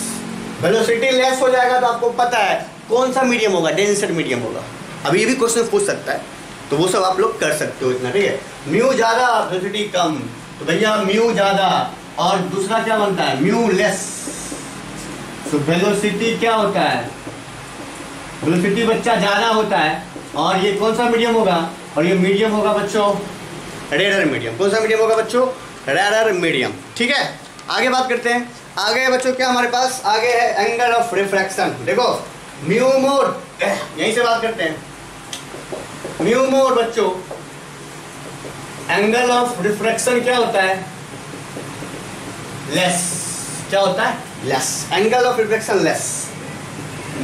वेलोसिटी लेस हो जाएगा तो आपको पता है कौन सा मीडियम होगा, डेंसर मीडियम होगा। अब ये भी क्वेश्चन पूछ सकता है तो वो सब आप लोग कर सकते हो इतना, ठीक है। म्यू ज़्यादा वेलोसिटी कम, तो भैया म्यू ज़्यादा, और दूसरा क्या बनता है म्यू लेस, तो वेलोसिटी क्या होता है, वेलोसिटी बच्चा ज़्यादा होता है। और ये कौन सा मीडियम होगा, और ये मीडियम होगा बच्चों रेडर मीडियम। कौन सा मीडियम होगा बच्चों, रेडर मीडियम, ठीक है। आगे बात करते हैं, आगे बच्चों क्या हमारे पास आगे है एंगल ऑफ रिफ्रैक्शन। देखो म्यू मोर, यहीं से बात करते हैं, म्यू मोर बच्चों एंगल ऑफ रिफ्रैक्शन क्या होता है, लेस, क्या होता है less, angle of refraction less,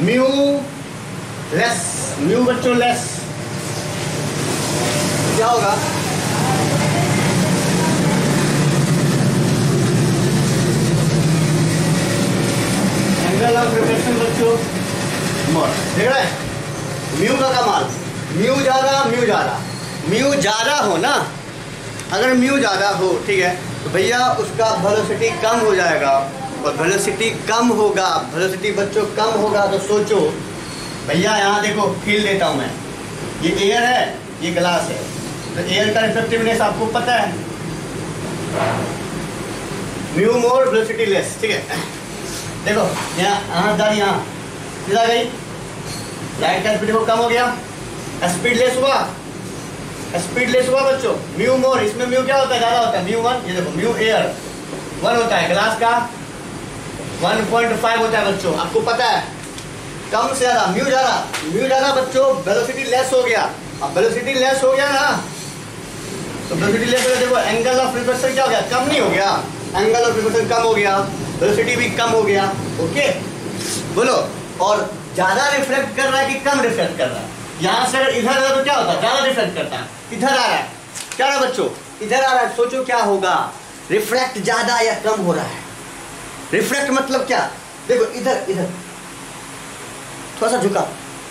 mu less, mu बच्चों लेस क्या होगा, एंगल ऑफ रिफ्रैक्शन बच्चों मोर, देख रहे हैं म्यू का कमाल, म्यू ज़्यादा, म्यू ज़्यादा, म्यू ज़्यादा हो ना, अगर म्यू ज़्यादा हो, ठीक है, तो भैया उसका वेलोसिटी कम हो जाएगा, और वेलोसिटी कम होगा, वेलोसिटी बच्चों कम होगा तो सोचो भैया यहाँ देखो फील देता हूँ मैं, ये एयर है ये ग्लास है, तो एयर का रिफ्लेक्टिवनेस आपको पता है, म्यू मोर वेलोसिटी लेस, ठीक है। देखो यहाँ दारी यहाँ सीधा गई, लाइट का स्पीड वो कम हो गया, स्पीड लेस हुआ, स्पीड लेस हुआ बच्चों, म्यू मोर, इसमें म्यू क्या होता है ज़्यादा होता है, म्यू 1, ये देखो म्यू एयर 1 होता है, ग्लास का 1.5 होता है बच्चों, आपको पता है, कम से ज़्यादा, म्यू ज़्यादा बच्चों, वेलोसिटी लेस हो गया। अब वेलोसिटी लेस हो गया ना, तो वेलोसिटी लेस हो गया, देखो एंगल ऑफ रिफ्रैक्शन क्या हो गया, कम नहीं हो गया, एंगल ऑफ रिफ्रैक्शन कम हो गया, वेलोसिटी भी कम हो गया, ओके बोलो। और ज़्यादा रिफ्लेक्ट कर रहा है कि कम रिफ्लेक्ट कर रहा है, यहाँ से अगर इधर है तो क्या होता है, ज्यादा रिफ्लेक्ट करता है। इधर आ रहा है, क्या रहा बच्चों, इधर आ रहा है, सोचो क्या होगा, रिफ्लेक्ट ज्यादा या कम हो रहा है। रिफ्लेक्ट मतलब क्या, देखो इधर इधर थोड़ा सा झुका,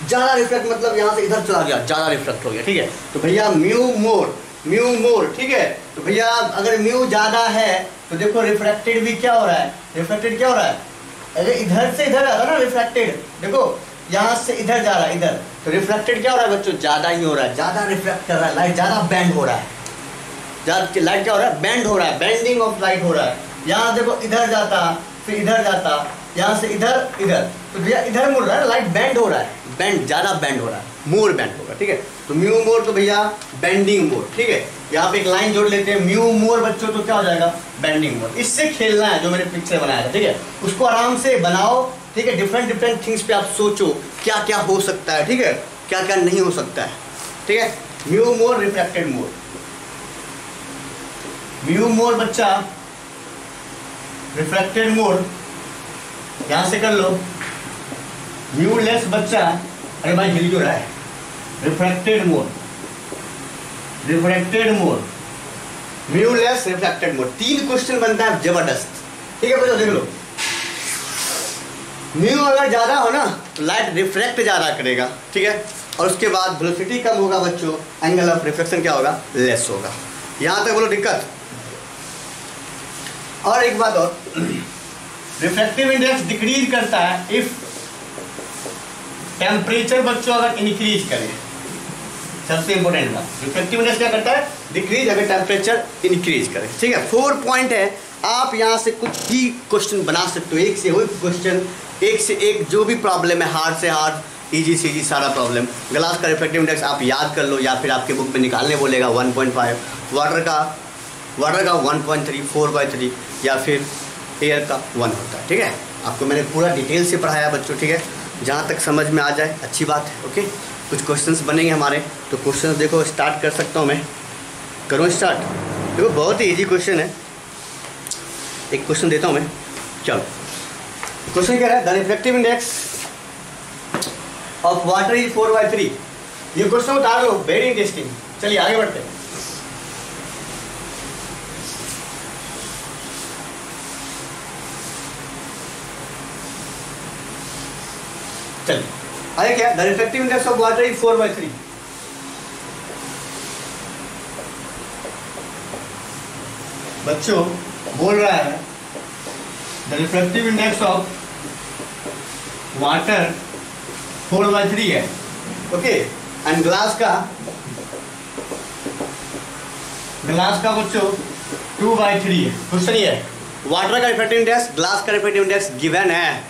ज्यादा रिफ्लेक्ट मतलब यहाँ से इधर चला गया, ज्यादा रिफ्लेक्ट हो गया, ठीक है। तो भैया म्यू मोर, ठीक है। तो भैया अगर म्यू ज्यादा है तो देखो रिफ्लेक्टेड भी क्या हो रहा है, रिफ्लेक्टेड क्या हो रहा है, अगर इधर से इधर आता ना रिफ्लेक्टेड, देखो यहाँ से इधर जा रहा है इधर, तो रिफ्लेक्टेड क्या हो रहा है बच्चों, ज्यादा ही हो रहा है, ज्यादा रिफ्लेक्ट कर रहा है, लाइट ज्यादा बैंड हो रहा है, लाइट क्या हो रहा है, बैंड हो रहा है, बेंडिंग ऑफ लाइट हो रहा है। यहाँ देखो इधर जाता फिर इधर जाता, यहाँ से इधर इधर, तो भैया इधर मुड़ रहा है, लाइट बैंड हो रहा है, बैंड ज्यादा बैंड हो रहा है, मोर बैंड होगा, ठीक है। तो म्यू मोर तो भैया बेंडिंग मोर, ठीक है। यहाँ पे एक लाइन जोड़ लेते हैं, म्यू मोर बच्चों तो क्या हो जाएगा, बेंडिंग मोर। इससे खेलना है जो मैंने पिक्चर बनाया था, ठीक है, उसको आराम से बनाओ, ठीक है। डिफरेंट थिंग्स पे आप सोचो क्या क्या हो सकता है, ठीक है, क्या क्या नहीं हो सकता है, ठीक है। म्यू मोर रिफ्लेक्टेड मोर, म्यू मोर बच्चा रिफ्लेक्टेड मोर, यहां से कर लो। म्यू लेस बच्चा, अरे भाई हिल क्यों रहा है, रिफ्लेक्टेड मोर, म्यू लेस रिफ्लेक्टेड मोर। 3 क्वेश्चन बनता है जबरदस्त, ठीक है बच्चों, देख लो। म्यू अगर ज्यादा हो ना तो लाइट रिफ्लेक्ट ज्यादा करेगा, ठीक है, और उसके बाद वेलोसिटी कम होगा बच्चों, एंगल ऑफ रिफ्लेक्शन क्या होगा, लेस होगा। यहां तक बोलो दिक्कत। और एक बात और, रिफ्लेक्टिव इंडेक्स डिक्रीज करता है इफ टेम्परेचर बच्चों अगर इंक्रीज करे, सबसे इंपॉर्टेंट बात, रिफ्लेक्टिव इंडेक्स क्या करता है, डिक्रीज अगर टेम्परेचर इंक्रीज करे, ठीक है। 4 पॉइंट है, आप यहाँ से कुछ भी क्वेश्चन बना सकते हो, एक से एक क्वेश्चन, एक से एक जो भी प्रॉब्लम है, हार्ड से हार्ड, इजी से इजी सारा प्रॉब्लम। ग्लास का रिफ्लेक्टिव इंडेक्स आप याद कर लो, या फिर आपके बुक में निकालने बोलेगा 1.5, वाटर का 1.3, 4/3, या फिर एयर का 1 होता है, ठीक है। आपको मैंने पूरा डिटेल से पढ़ाया बच्चों, ठीक है, जहाँ तक समझ में आ जाए अच्छी बात है, ओके। कुछ क्वेश्चंस बनेंगे हमारे, तो क्वेश्चंस देखो स्टार्ट कर सकता हूँ मैं, करूँ स्टार्ट। देखो बहुत ही इजी क्वेश्चन है, एक क्वेश्चन देता हूँ मैं, चलो। क्वेश्चन क्या है, the reflective index of water is 4/3। ये क्वेश्चन उतार लो, वेरी इंटरेस्टिंग। चलिए आगे बढ़ते हैं। चलिए आगे क्या, the reflective index of water is 4/3। बच्चों बोल रहा है the reflective index of water 4/3 है, ओके। एंड ग्लास का बच्चों 2/3 है। क्वेश्चन ये है, वाटर का रिफ्लेक्टिव इंडेक्स, ग्लास का रिफ्लेक्टिव इंडेक्स गिवन है,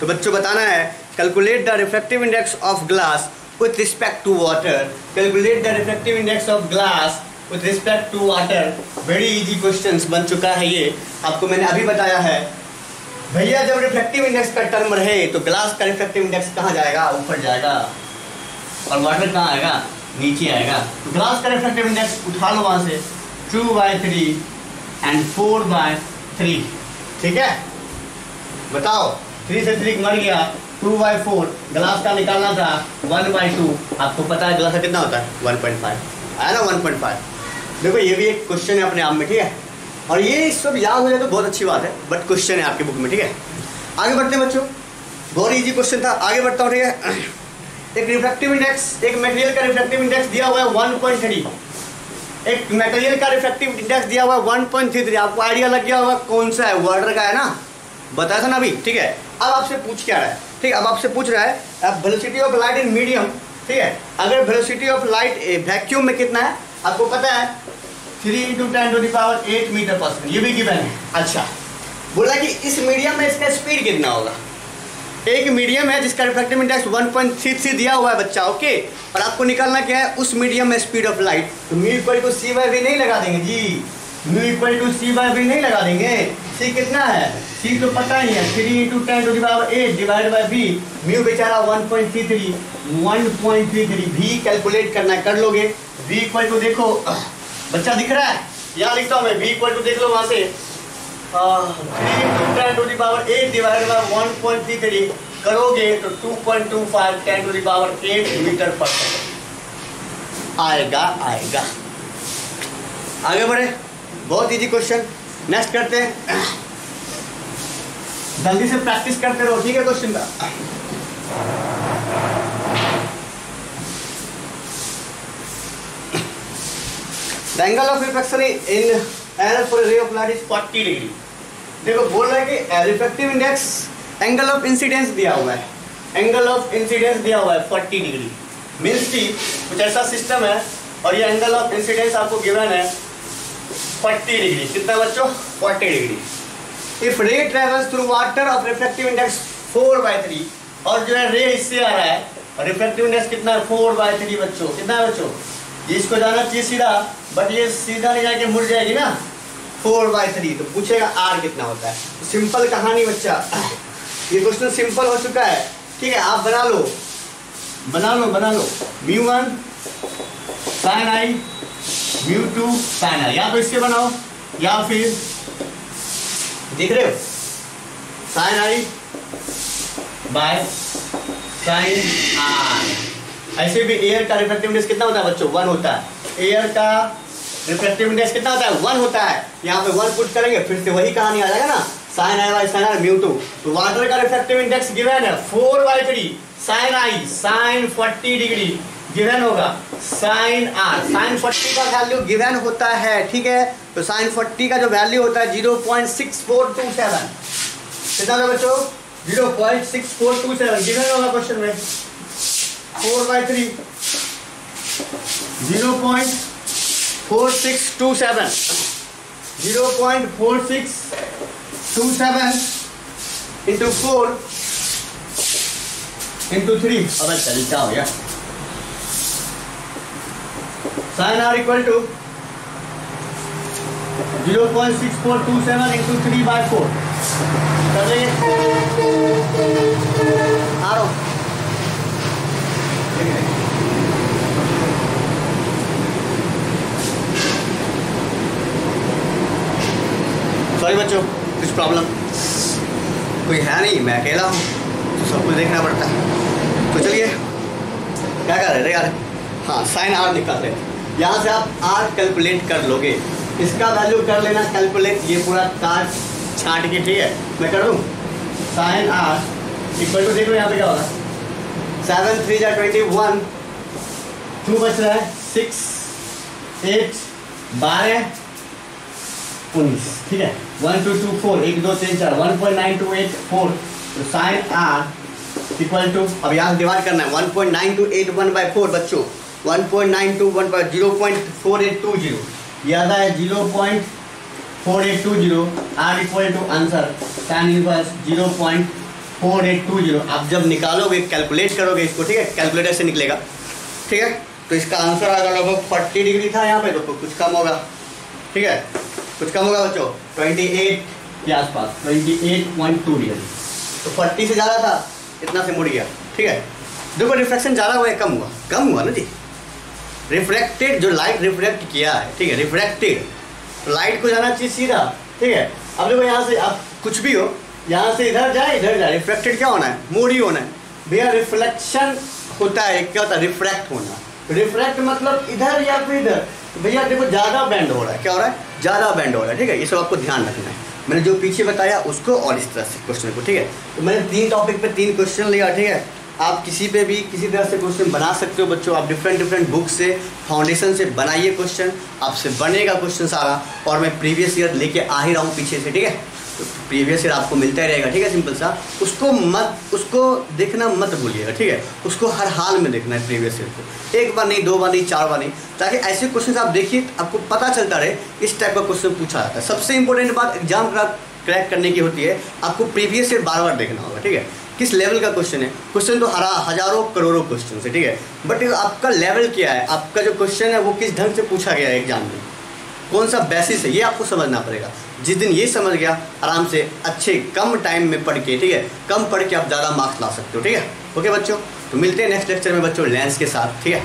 तो बच्चों बताना है calculate the reflective index of glass with respect to water. Calculate the reflective index of glass with respect to water. Very easy questions बन चुका है ये, आपको मैंने अभी बताया है। भैया जब रिफ्लेक्टिव इंडेक्स का टर्म रहे तो ग्लास का रिफ्लेक्टिव इंडेक्स कहाँ जाएगा, ऊपर जाएगा, और वाटर कहाँ आएगा, नीचे आएगा। तो ग्लास का रिफ्लेक्टिव इंडेक्स उठा लो वहां से, 2/3 एंड 4/3, ठीक है। बताओ 3 से 3 मर गया, 2/4, ग्लास का निकालना था 1/2। आपको पता है ग्लास का कितना होता है, 1.5 आया ना, 1.5। देखो ये भी एक क्वेश्चन है अपने आप में, ठीक है, और ये सब याद हो जाए तो बहुत अच्छी बात है, बट क्वेश्चन है आपकी बुक में, ठीक है। आगे बढ़ते हैं बच्चों, बहुत इजी क्वेश्चन था, आगे बढ़ता हूँ, ठीक है। एक रिफ्लेक्टिव इंडेक्स, एक मटेरियल का रिफ्लेक्टिव इंडेक्स दिया हुआ है 1.3, एक मटेरियल का रिफ्लेक्टिव इंडेक्स दिया हुआ है 1.33। आपको आइडिया लग गया होगा कौन सा है, वाटर का है ना, बताया था ना अभी, ठीक है। अब आपसे पूछ क्या रहा है, ठीक है, अब आपसे पूछ रहा है अब velocity of light in medium, ठीक है। अगर वेलोसिटी ऑफ लाइट वैक्यूम में कितना है आपको पता है, 3 × 10⁸ मीटर पर सेकंड, ये भी गिवन है। अच्छा, बोला कि इस मीडियम में इसका स्पीड कितना होगा। एक मीडियम है जिसका रिफ्लेक्टिव इंडेक्स 1.33 दिया हुआ है बच्चा, ओके, और आपको निकालना क्या है, उस मीडियम में स्पीड ऑफ लाइट। तो म्यू इक्वल टू c/v नहीं लगा देंगे जी, म्यू इक्वल टू c/v नहीं लगा देंगे। c कितना है, c तो पता ही है, 3 × 10⁸ डिवाइड बाय v। म्यू बेचारा 1.33, v कैलकुलेट करना है, कर लोगे। v इक्वल टू देखो बच्चा दिख रहा है, यहाँ लिखता हूँ मैं, v इक्वल टू देख लो वहां से 3 × 10⁸ डिवाइड बाय 1.33। करोगे तो 2.25 10⁸ मीटर पर सेकंड आएगा। आगे बढ़े, बहुत इजी क्वेश्चन। नेक्स्ट करते हैं, जल्दी से प्रैक्टिस करते रहो, ठीक है। क्वेश्चन का the angle of reflection in error for ray of light is 40 degree. देखो बोल रहा है कि refractive index, angle of incidence दिया हुआ है, एंगल ऑफ इंसिडेंस दिया हुआ है 40 डिग्री। मीन्स की कुछ ऐसा सिस्टम है और ये एंगल ऑफ इंसिडेंस आपको गिवन है 40 डिग्री। कितना बच्चों? 40 degree. If ray travels through water of refractive index 4/3, और जो है रे इससे आ रहा है और रिफ्रैक्टिव इंडेक्स कितना है? 4/3 बच्चों। कितना है बच्चों? इसको जाना चाहिए सीधा, बट ये सीधा नहीं जाके मुड़ जाएगी ना 4/3। तो पूछेगा आर कितना होता है। सिंपल कहानी बच्चा, ये क्वेश्चन सिंपल हो चुका है, ठीक है। आप बना लो μ1 sin i, μ2 sin i, या तो इससे बनाओ या फिर देख रहे हो sin i by sin r। ऐसे भी एयर का रिफ्रैक्टिव इंडेक्स कितना होता है बच्चों? 1 होता है। एयर का रिफ्रैक्टिव इंडेक्स कितना होता है? 1 होता है। यहाँ पे 1 पुट करेंगे, फिर से वही कहानी आ जाएगा ना, sin i by sin r μ2। तो वाटर का रिफ्रैक्टिव इंडेक्स गिवन है 4/3, sin i sin 40 degree given होगा, sin r sin 40 का वैल्यू गिवन होता है, ठीक है। तो sin 40 का जो वैल्यू होता है 0.6427। कितना होगा बच्चों? 0.6427 गिवन होगा क्वेश्चन में। 4/3 0.4627 0.4627 into 4 into 3। अब चल जाओ यार, sin r equal to 0.6427 into 3/4 कर लेंगे। आ रहा हूँ, सॉरी बच्चों, कुछ प्रॉब्लम, कोई है नहीं, मैं अकेला हूँ तो सब कुछ देखना पड़ता है। तो चलिए क्या कर रहे थे यार? हाँ, sin r निकाल रहे। यहाँ से आप r कैलकुलेट कर लोगे, इसका वैल्यू कर लेना कैलकुलेट, ये पूरा काट छांट के, ठीक है। मैं कर दूँ sin r इक्वल टू, देख लो यहाँ पे क्या होगा, 7 3 जा 21, 2 बच रहा है 6 8 12 19, ठीक है। 1 2 2 4 1 2 3 4 1.9284। तो sin r इक्वल टू, अब यहाँ से डिवाइड करना है, 1.9281/4 बच्चों, 1.921 पर 0.4820, याद है 0.4820। r equal to answer tan inverse 0.4820। आप जब निकालोगे, कैलकुलेट करोगे इसको, ठीक है, कैलकुलेटर से निकलेगा, ठीक है। तो इसका आंसर आएगा लगभग 40 डिग्री था यहाँ पे, तो कुछ कम होगा, ठीक है, कुछ कम होगा बच्चों, 28 के आसपास, 28.2 डिग्री। तो 40 से ज़्यादा था, इतना से मुड़ गया, ठीक है। देखो रिफ्रैक्शन ज़्यादा हुआ है, कम हुआ ना जी। रिफ्रैक्टेड, जो लाइट रिफ्रैक्ट किया है, ठीक है, रिफ्रैक्टेड, तो लाइट को जाना चाहिए सीधा, ठीक है। अब देखो यहाँ से, अब कुछ भी हो, यहाँ से इधर जाए इधर जाए, रिफ्रैक्टेड क्या होना है? मोड़ ही होना है भैया। रिफ्लेक्शन होता है, क्या होता है? रिफ्रैक्ट होना। रिफ्रैक्ट मतलब इधर या फिर इधर, भैया देखो ज़्यादा बेंड हो रहा है, क्या हो रहा है? ज़्यादा बेंड हो रहा है, ठीक है। ये सब आपको ध्यान रखना है। मैंने जो पीछे बताया उसको और इस तरह से क्वेश्चन को, ठीक है। तो मैंने 3 टॉपिक पे 3 क्वेश्चन लिया, ठीक है। आप किसी पे भी किसी तरह से क्वेश्चन बना सकते हो बच्चों। आप डिफरेंट बुक से, फाउंडेशन से बनाइए क्वेश्चन, आपसे बनेगा क्वेश्चन सारा। और मैं प्रीवियस ईयर लेके आ ही रहा हूँ पीछे से, ठीक है। तो प्रीवियस ईयर आपको मिलता ही रहेगा, ठीक है, सिंपल सा। उसको देखना मत भूलिएगा, ठीक है। उसको हर हाल में देखना है प्रीवियस ईयर को, 1 बार नहीं, 2 बार नहीं, 4 बार नहीं, ताकि ऐसे क्वेश्चन आप देखिए, आपको पता चलता रहे इस टाइप का क्वेश्चन पूछा जाता है। सबसे इंपॉर्टेंट बात एग्जाम क्रैक करने की होती है, आपको प्रीवियस ईयर बार देखना होगा, ठीक है। किस लेवल का क्वेश्चन है? क्वेश्चन तो हजारों करोड़ों क्वेश्चन है, ठीक है, बट आपका लेवल क्या है, आपका जो क्वेश्चन है वो किस ढंग से पूछा गया है एग्जाम में, कौन सा बेसिस है, ये आपको समझना पड़ेगा। जिस दिन ये समझ गया, आराम से अच्छे कम टाइम में पढ़ के, ठीक है, कम पढ़ के आप ज़्यादा मार्क्स ला सकते हो, ठीक है। ओके बच्चों, तो मिलते हैं नेक्स्ट लेक्चर में बच्चों लेंस के साथ, ठीक है।